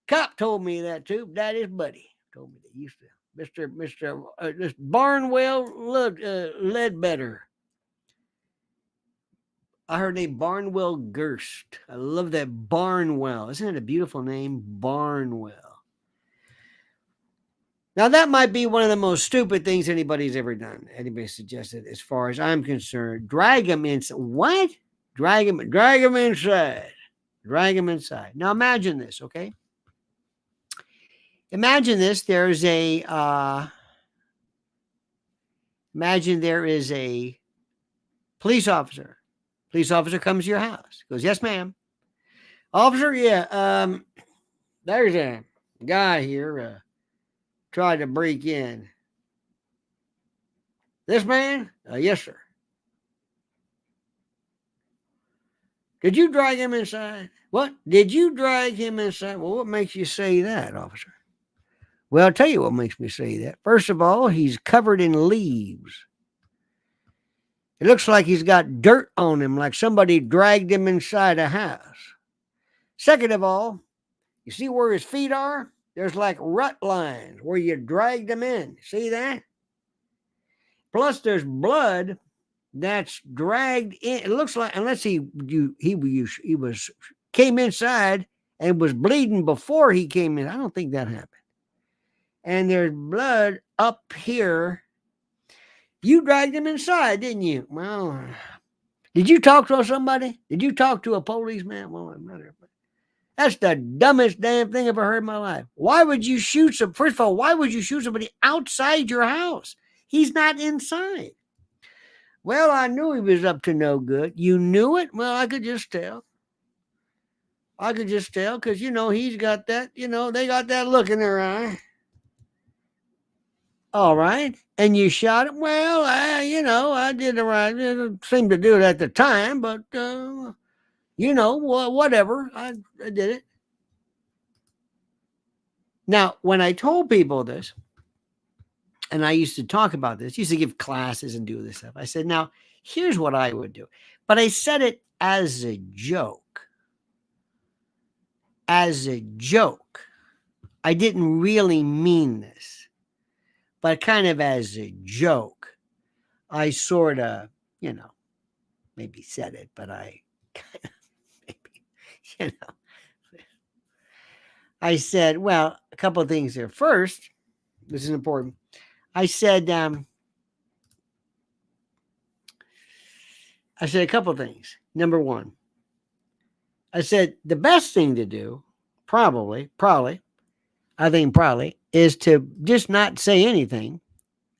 S1: Cop told me that too. Daddy's buddy told me that. He used to. Mr. Barnwell Ledbetter. I heard name Barnwell Gerst. I love that Barnwell. Isn't it a beautiful name? Barnwell. Now, that might be one of the most stupid things anybody's ever done. Anybody suggested, as far as I'm concerned. Drag him inside. What? Drag him inside. Drag him inside. Now, imagine this, okay? Imagine this. Imagine there is a police officer. Police officer comes to your house. Goes, yes, ma'am. Officer, yeah. There's a guy here tried to break in. This man? Yes, sir. Did you drag him inside? What? Did you drag him inside? Well, what makes you say that, officer? Well, I'll tell you what makes me say that. First of all, he's covered in leaves. It looks like he's got dirt on him, like somebody dragged him inside a house. Second of all, you see where his feet are? There's like rut lines where you dragged him in. See that? Plus, there's blood that's dragged in. It looks like, unless he came inside and was bleeding before he came in. I don't think that happened. And there's blood up here. You dragged him inside, didn't you? Well, did you talk to somebody? Did you talk to a policeman? Well, that's the dumbest damn thing I've ever heard in my life. Why would you shoot first of all, why would you shoot somebody outside your house? He's not inside. Well, I knew he was up to no good. You knew it? Well, I could just tell. Because, he's got that, they got that look in their eye. All right. And you shot him? Well, I did the right. I didn't seem to do it at the time, but, whatever. I did it. Now, when I told people this, and I used to talk about this, used to give classes and do this stuff. I said, now, here's what I would do. But I said it as a joke. As a joke. I didn't really mean this. But kind of as a joke, I sort of, maybe said it, but I kind of maybe, I said, well, a couple of things here. First, this is important. I said a couple of things. Number one, I said the best thing to do, probably, is to just not say anything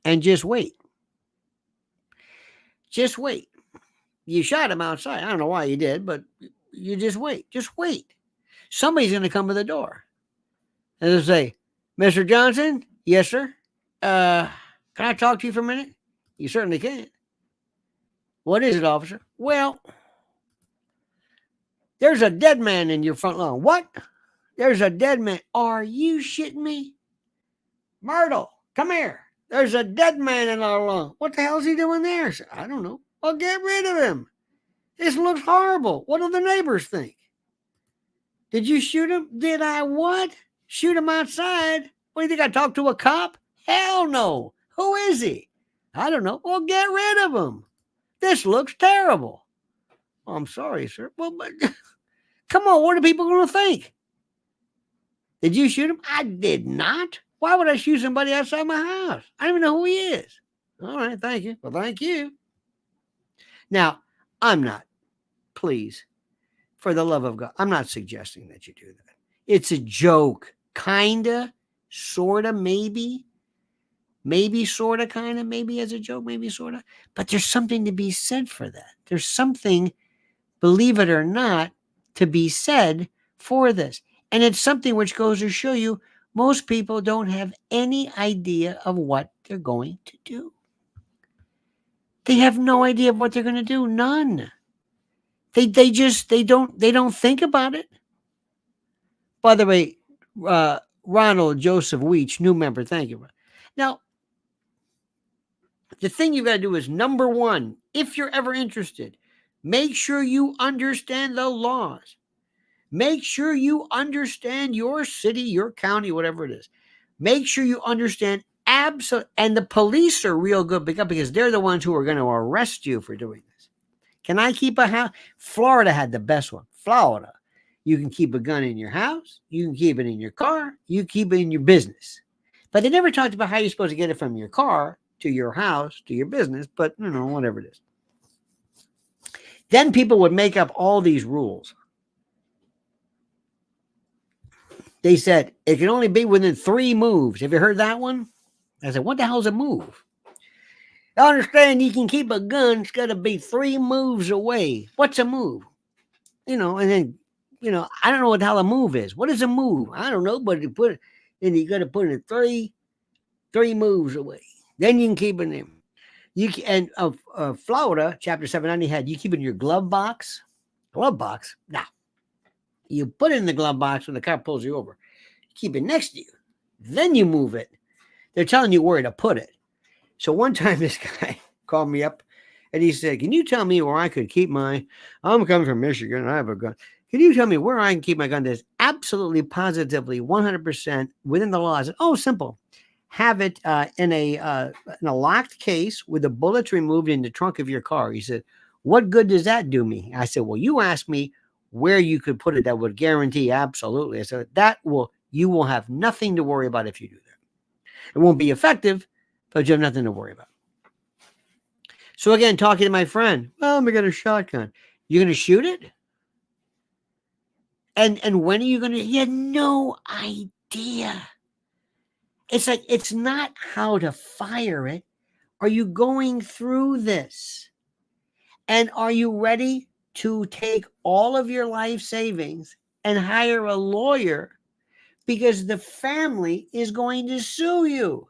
S1: and just wait. Just wait. You shot him outside. I don't know why you did, but you just wait. Just wait. Somebody's going to come to the door. And they'll say, Mr. Johnson? Yes, sir. Can I talk to you for a minute? You certainly can. What is it, officer? Well, There's a dead man in your front lawn. What? There's a dead man. Are you shitting me? Myrtle, come here. There's a dead man in our lawn. What the hell is he doing there? I don't know. Well, get rid of him. This looks horrible. What do the neighbors think? Did you shoot him? Did I what? Shoot him outside? What do you think? I talked to a cop? Hell no. Who is he? I don't know. Well, get rid of him. This looks terrible. Oh, I'm sorry, sir. Well, but come on, what are people going to think? Did you shoot him? I did not. Why would I shoot somebody outside my house? I don't even know who he is. All right, thank you. Well, thank you. Now, I'm not, please, for the love of God, I'm not suggesting that you do that. It's a joke. Kinda, sorta, maybe. Maybe, sorta, kinda, maybe as a joke, maybe, sorta. But there's something to be said for that. There's something, believe it or not, to be said for this. And it's something which goes to show you most people don't have any idea of what they're going to do. They have no idea of what they're going to do. None. They don't think about it. By the way, Ronald Joseph Weech, new member. Thank you. Now, the thing you got to do is, number one, if you're ever interested, make sure you understand the laws. Make sure you understand your city, your county, whatever it is. Make sure you understand absolutely. And the police are real good because they're the ones who are going to arrest you for doing this. Can I keep a house? Florida had the best one. Florida. You can keep a gun in your house. You can keep it in your car. You keep it in your business. But they never talked about how you're supposed to get it from your car to your house to your business. But, whatever it is. Then people would make up all these rules. They said it can only be within 3 moves. Have you heard that one? I said, what the hell's a move? I understand you can keep a gun. It's got to be 3 moves away. What's a move? And then, I don't know what the hell a move is. What is a move? I don't know, but you got to put it 3 moves away. Then you can keep it in. Florida, chapter 790 had, you keep it in your glove box. Glove box? Nah. You put it in the glove box when the car pulls you over. Keep it next to you. Then you move it. They're telling you where to put it. So one time this guy called me up and he said, can you tell me where I could keep I'm coming from Michigan and I have a gun. Can you tell me where I can keep my gun that's absolutely, positively, 100% within the law? I said, simple. Have it in a locked case with the bullets removed in the trunk of your car. He said, what good does that do me? I said, well, you asked me where you could put it that would guarantee absolutely. I said, you will have nothing to worry about if you do that. It won't be effective, but you have nothing to worry about. So again, talking to my friend, well, we got a shotgun. You're going to shoot it? And when are you going to? You had no idea. It's like, it's not how to fire it. Are you going through this? And are you ready to take all of your life savings and hire a lawyer because the family is going to sue you?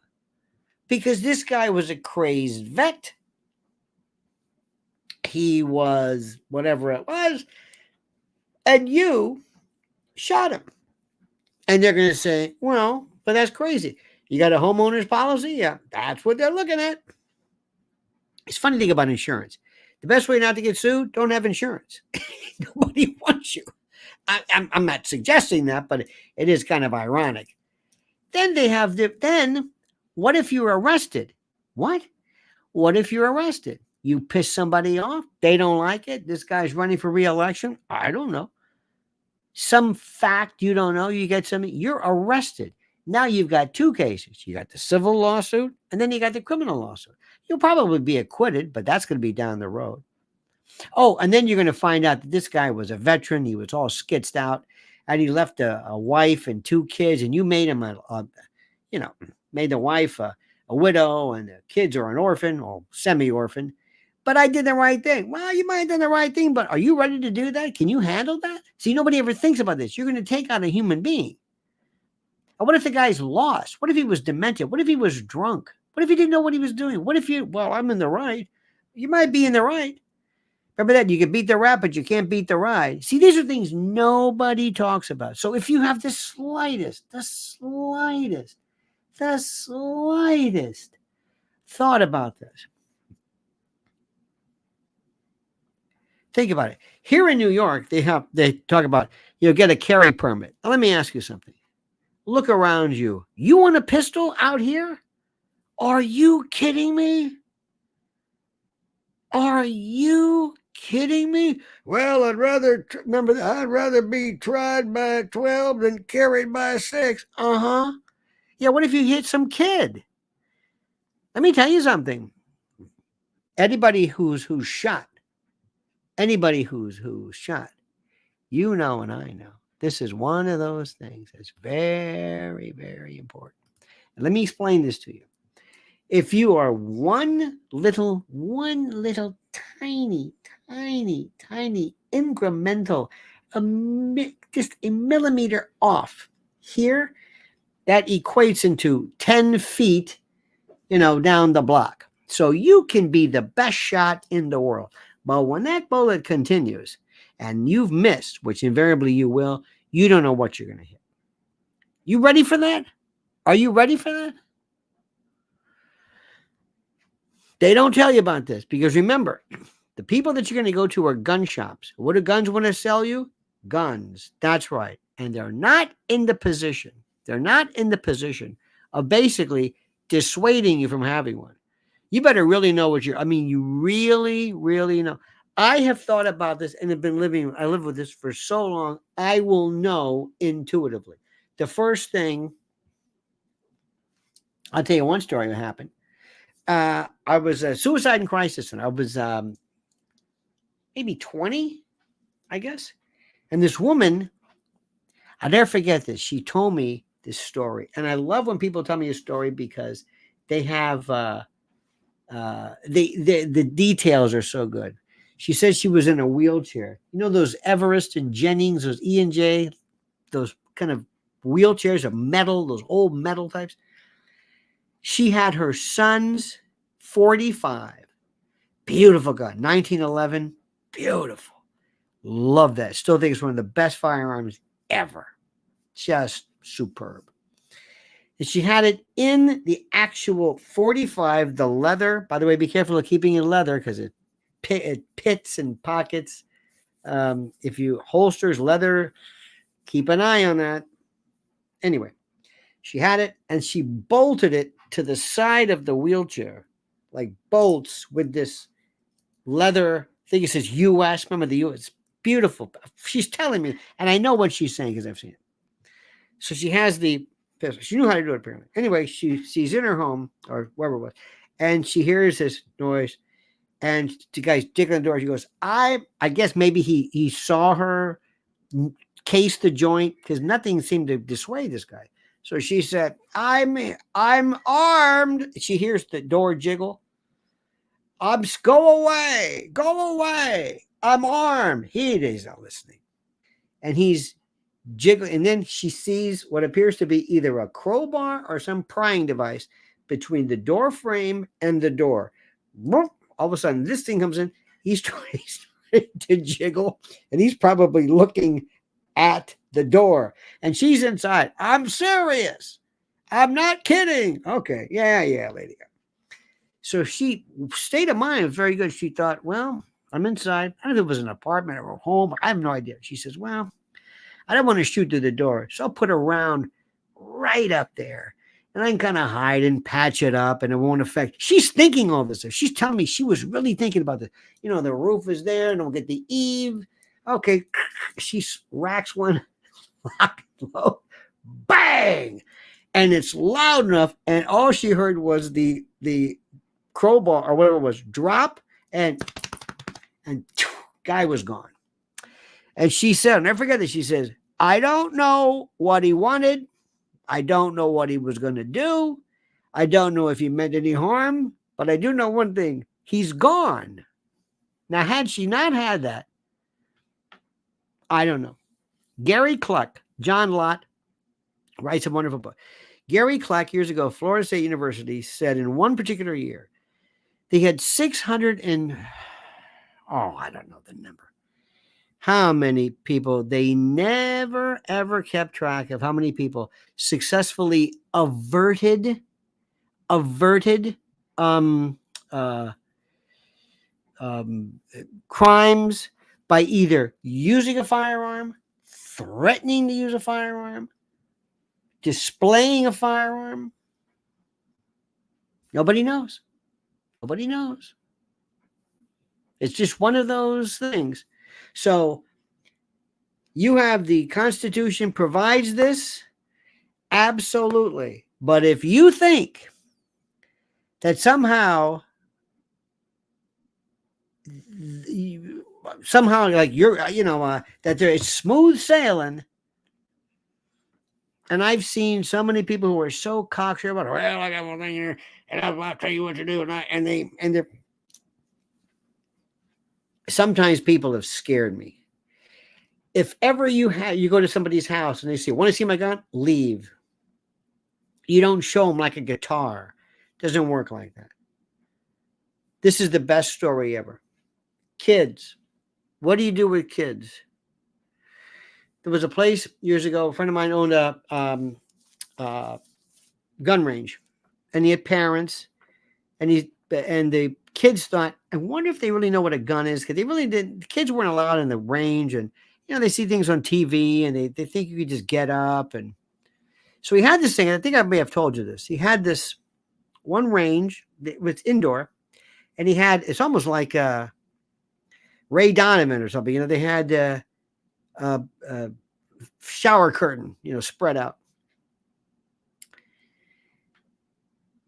S1: Because this guy was a crazed vet. He was whatever it was. And you shot him. And they're going to say, well, but that's crazy. You got a homeowner's policy? Yeah, that's what they're looking at. It's funny thing about insurance. The best way not to get sued, don't have insurance. Nobody wants you. I'm not suggesting that, but it is kind of ironic. Then they have then what if you're arrested? What? What if you're arrested? You piss somebody off. They don't like it. This guy's running for re-election. I don't know. Some fact you don't know. You get something. You're arrested. Now you've got 2 cases. You got the civil lawsuit, and then you got the criminal lawsuit. You'll probably be acquitted, but that's going to be down the road. Oh, and then you're going to find out that this guy was a veteran. He was all skitzed out, and he left a wife and 2 kids, and you made him made the wife a widow, and the kids are an orphan or semi-orphan. But I did the right thing. Well, you might have done the right thing, but are you ready to do that? Can you handle that? See, nobody ever thinks about this. You're going to take out a human being. And what if the guy's lost? What if he was demented? What if he was drunk? What if he didn't know what he was doing? What if I'm in the right? You might be in the right, Remember that? You can beat the rat, but you can't beat the ride. See, these are things nobody talks about. So if you have the slightest thought about this, think about it. Here in New York, they talk about, get a carry permit. Now, let me ask you something. Look around you. You want a pistol out here? Are you kidding me? Are you kidding me? Well, I'd rather be tried by a 12 than carried by a 6. Uh-huh. Yeah, what if you hit some kid? Let me tell you something. Anybody who's shot, you know and I know, this is one of those things that's very, very important. And let me explain this to you. If you are one little tiny incremental, just a millimeter off here, that equates into 10 feet, down the block. So you can be the best shot in the world. But when that bullet continues and you've missed, which invariably you will, you don't know what you're going to hit. You ready for that? Are you ready for that? They don't tell you about this because remember, the people that you're going to go to are gun shops. What do guns want to sell you? Guns. That's right. And they're not in the position of basically dissuading you from having one. You better really know you really, really know. I have thought about this and I live with this for so long. I will know intuitively. The first thing, I'll tell you one story that happened. I was a suicide and crisis, and I was maybe 20, I guess. And this woman, I'll never forget this. She told me this story, and I love when people tell me a story because they have the details are so good. She said she was in a wheelchair. You know those Everest and Jennings, those E&J, those kind of wheelchairs of metal, those old metal types. She had her son's 45. Beautiful gun. 1911. Beautiful. Love that. Still think it's one of the best firearms ever. Just superb. And she had it in the actual 45, the leather. By the way, be careful of keeping it leather because it pits and pockets. If you holsters leather, keep an eye on that. Anyway, she had it and she bolted it to the side of the wheelchair, like bolts with this leather. I think it says U.S. Remember the U.S. It's beautiful. She's telling me, and I know what she's saying because I've seen it. So she has the pistol. She knew how to do it apparently. Anyway, she's in her home or wherever it was, and she hears this noise, and the guy's digging on the door. She goes, I guess maybe he saw her case the joint because nothing seemed to dissuade this guy. So she said, I'm armed. She hears the door jiggle. Go away. I'm armed. He's not listening. And he's jiggling. And then she sees what appears to be either a crowbar or some prying device between the door frame and the door. All of a sudden, this thing comes in. He's trying to jiggle, and he's probably looking at the door, and she's inside. I'm serious. I'm not kidding. Okay. Yeah, lady. So she, state of mind was very good. She thought, well, I'm inside. I don't know if it was an apartment or a home. I have no idea. She says, well, I don't want to shoot through the door. So I'll put a round right up there. And I can kind of hide and patch it up and it won't affect. She's thinking all this. She's telling me she was really thinking about this. The roof is there and we'll get the eave. Okay. She racks one. Lock, low, bang. And it's loud enough. And all she heard was the crowbar or whatever it was drop and guy was gone. And she said, I'll never forget this. She says, I don't know what he wanted. I don't know what he was going to do. I don't know if he meant any harm, but I do know one thing. He's gone. Now, had she not had that, I don't know. Gary Cluck, John Lott, writes a wonderful book. Gary Cluck, years ago, Florida State University, said in one particular year, they had 600 and I don't know the number. How many people, they never ever kept track of how many people successfully averted um, uh, crimes by either using a firearm, threatening to use a firearm, displaying a firearm. Nobody knows. Nobody knows. It's just one of those things. So you have the Constitution provides this, absolutely. But if you think that somehow like you're that there is smooth sailing, and I've seen so many people who are so cocksure about, well, I got one thing here and I'll tell you what to do, and they're sometimes people have scared me. If ever you go to somebody's house and they say, want to see my gun? Leave. You don't show them like a guitar. It doesn't work like that. This is the best story ever. Kids. What do you do with kids? There was a place years ago, a friend of mine owned a gun range, and he had parents, and the kids thought, I wonder if they really know what a gun is, because they really didn't. The kids weren't allowed in the range, and they see things on TV, and they think you could just get up. And so he had this thing, and I think I may have told you this. He had this one range that was indoor, and it's almost like Ray Donovan or something. They had a shower curtain, spread out.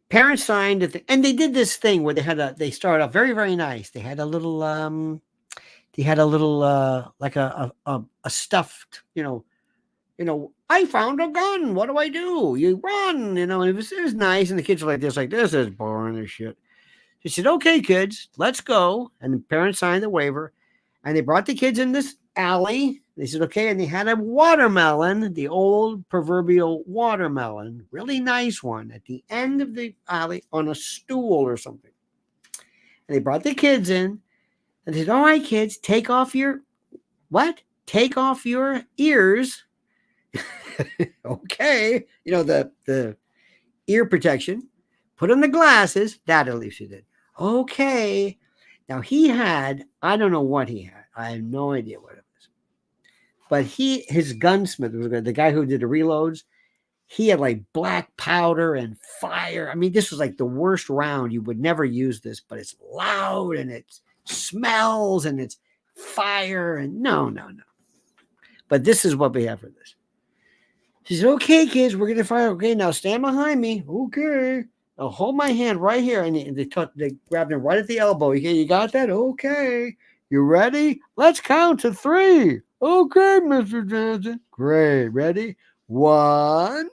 S1: Parents signed it, and they did this thing where they started off very, very nice. They had a little, like a stuffed, I found a gun. What do I do? You run, and it was nice. And the kids were like, this is boring as shit. She said, okay, kids, let's go. And the parents signed the waiver, and they brought the kids in this alley. They said, okay. And they had a watermelon, the old proverbial watermelon, really nice one at the end of the alley on a stool or something. And they brought the kids in, and they said, all right, kids, take off your ears. Okay. The ear protection, put on the glasses. That at least he did. Okay. Now I don't know what he had. I have no idea what it was. But his gunsmith was good. The guy who did the reloads, he had like black powder and fire. I mean, this was like the worst round. You would never use this, but it's loud and it smells and it's fire and no. But this is what we have for this. She said, okay, kids, we're going to fire. Okay, now stand behind me. Okay. Now hold my hand right here. And they grabbed him right at the elbow. Okay, you got that? Okay. You ready? Let's count to 3. Okay, Mr. Johnson. Great. Ready? 1,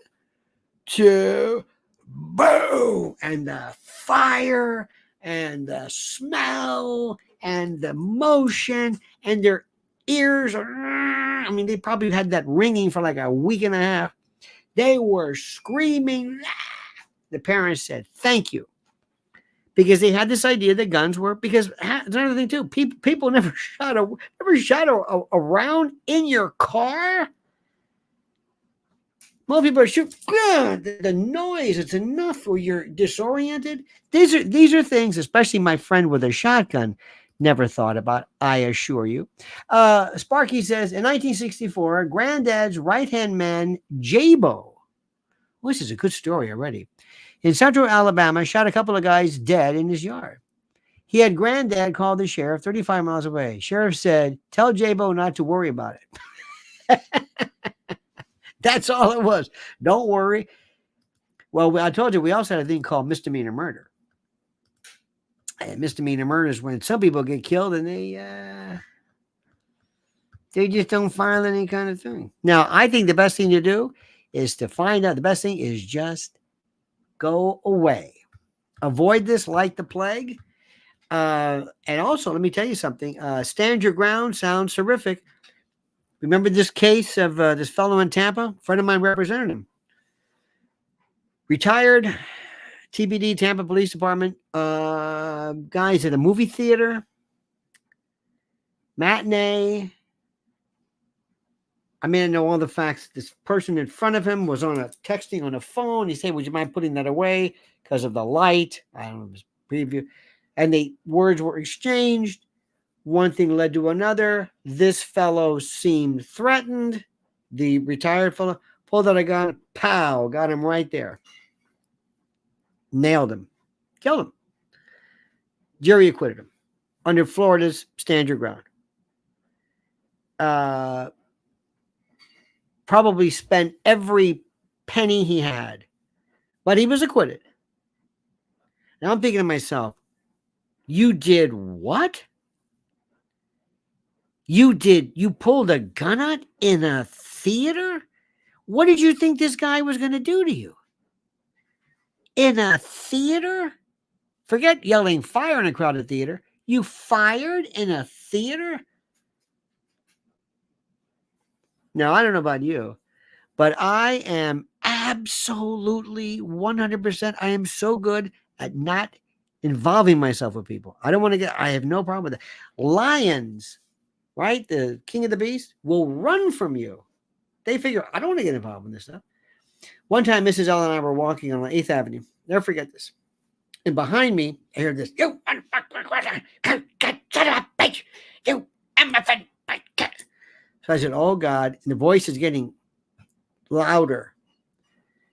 S1: 2, boom. And the fire and the smell and the motion and their ears are, they probably had that ringing for like a week and a half. They were screaming. The parents said, thank you. Because they had this idea that guns were, because it's another thing too. People never shot a round in your car. Most people are shooting. The noise, it's enough where you're disoriented. These are things, especially my friend with a shotgun never thought about, I assure you. Sparky says, in 1964, Granddad's right-hand man, Jabo, this is a good story already, in central Alabama, shot a couple of guys dead in his yard. He had Granddad call the sheriff 35 miles away. Sheriff said, tell Jabo not to worry about it. That's all it was. Don't worry. Well, I told you, we also had a thing called misdemeanor murder. And misdemeanor murder is when some people get killed and they just don't file any kind of thing. Now, I think the best thing to do is to find out. The best thing is just go away. Avoid this like the plague. And also, let me tell you something. Stand your ground sounds horrific. Remember this case of this fellow in Tampa? A friend of mine represented him. Retired TBD, Tampa Police Department. Guys at a movie theater. matinee. I mean, I know all the facts. This person in front of him was texting on a phone. He said, "Would you mind putting that away because of the light?" I don't know, his preview. And the words were exchanged. One thing led to another. This fellow seemed threatened. The retired fellow pulled out a gun. Pow! Got him right there. Nailed him. Killed him. Jury acquitted him under Florida's stand your ground. Probably spent every penny he had, but he was acquitted. Now I'm thinking to myself, you did what? You pulled a gun out in a theater? What did you think this guy was going to do to you? In a theater? Forget yelling fire in a crowded theater. You fired in a theater? Now, I don't know about you, but I am absolutely 100%. I am so good at not involving myself with people. I have no problem with that. Lions, right? The king of the beast will run from you. They figure, I don't want to get involved in this stuff. One time, Mrs. L and I were walking on 8th Avenue. Never forget this. And behind me, I heard this, "You shut up, bitch! You MFN bitch!" So I said, "Oh God!" And the voice is getting louder.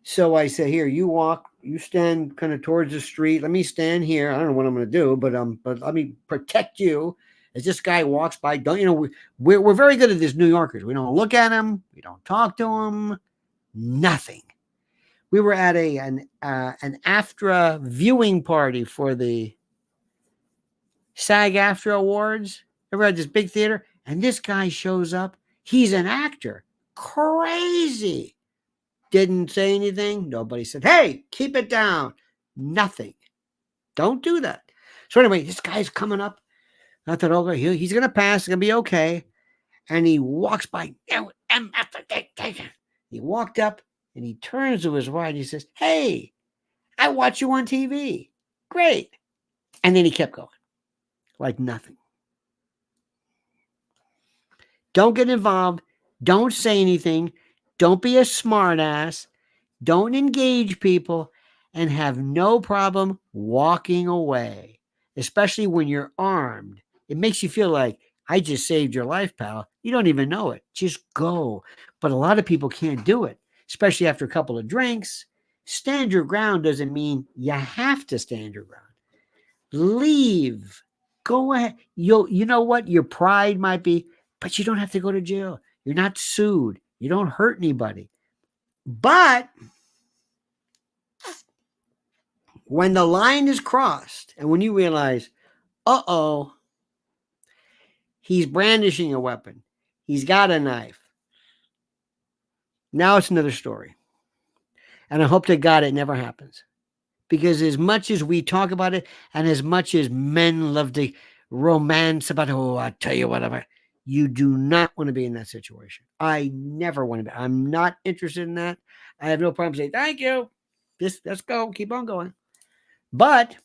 S1: So I said, "Here, you walk. You stand kind of towards the street. Let me stand here. I don't know what I'm going to do, but let me protect you as this guy walks by. Don't you know? We're very good at this, New Yorkers. We don't look at him. We don't talk to him. Nothing." We were at an AFTRA viewing party for the SAG-AFTRA Awards. Ever had this big theater? And this guy shows up. He's an actor. Crazy. Didn't say anything. Nobody said, "Hey, keep it down." Nothing. Don't do that. So anyway, this guy's coming up. I thought, "Oh, he's going to pass. It's going to be okay." And he walks by. He walked up. And he turns to his wife and he says, "Hey, I watch you on TV. Great." And then he kept going like nothing. Don't get involved. Don't say anything. Don't be a smartass. Don't engage people and have no problem walking away, especially when you're armed. It makes you feel like, I just saved your life, pal. You don't even know it. Just go. But a lot of people can't do it, especially after a couple of drinks. Stand your ground doesn't mean you have to stand your ground. Leave. Go ahead. You know what? Your pride might be, but you don't have to go to jail. You're not sued. You don't hurt anybody. But when the line is crossed and when you realize, uh-oh, he's brandishing a weapon, he's got a knife, now it's another story. And I hope to God it never happens. Because as much as we talk about it and as much as men love to romance about, "Oh, I'll tell you whatever," you do not want to be in that situation. I never want to be. I'm not interested in that. I have no problem saying, "Thank you. Let's go. Keep on going." But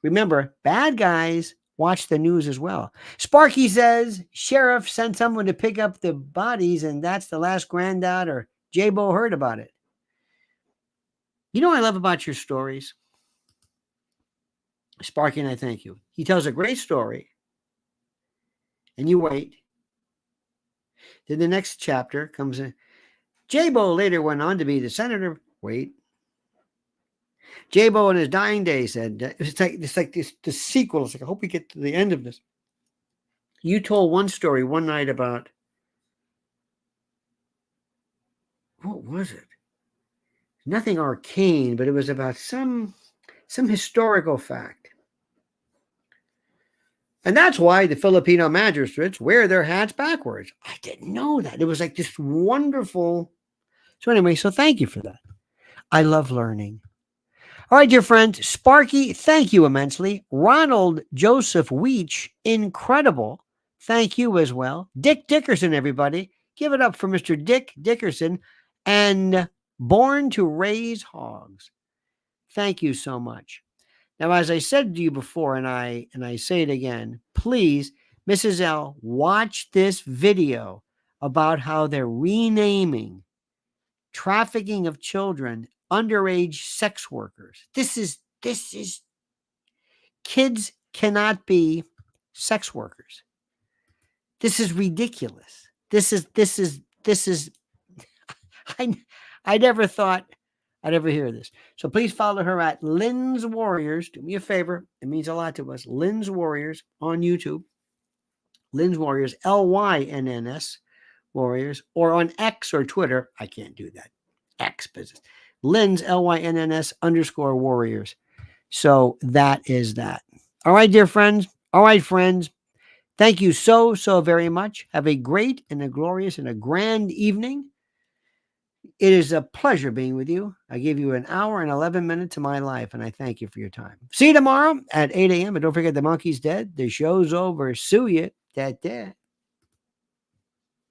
S1: remember, bad guys watch the news as well. Sparky says, sheriff sent someone to pick up the bodies, and that's the last granddad or J-Bo heard about it. You know what I love about your stories? Sparky, and I thank you. He tells a great story, and you wait. Then the next chapter comes in. J-Bo later went on to be the senator. Wait. J-Bo in his dying days said, it's like the sequel. It's like, I hope we get to the end of this. You told one story one night about, what was it? Nothing arcane, but it was about some historical fact. And that's why the Filipino magistrates wear their hats backwards. I didn't know that. It was like this wonderful. So anyway, so thank you for that. I love learning. All right, dear friend, Sparky, thank you immensely. Ronald Joseph Weech, incredible. Thank you as well. Dick Dickerson, everybody. Give it up for Mr. Dick Dickerson and Born to Raise Hogs. Thank you so much. Now, as I said to you before, and I say it again, please Mrs. L, watch this video about how they're renaming trafficking of children underage sex workers. This is kids cannot be sex workers. This is ridiculous. This is I never thought I'd ever hear this. So please follow her at Lynn's Warriors. Do me a favor. It means a lot to us. Lynn's Warriors on YouTube. Lynn's Warriors, LYNNS Warriors, or on X or Twitter. I can't do that. X business. Lynn's LYNNS _ Warriors. So that is that. All right, dear friends. All right, friends. Thank you so very much. Have a great and a glorious and a grand evening. It is a pleasure being with you. I gave you an hour and 11 minutes of my life, and I thank you for your time. See you tomorrow at 8 a.m. And don't forget, the monkey's dead. The show's over. Sue you.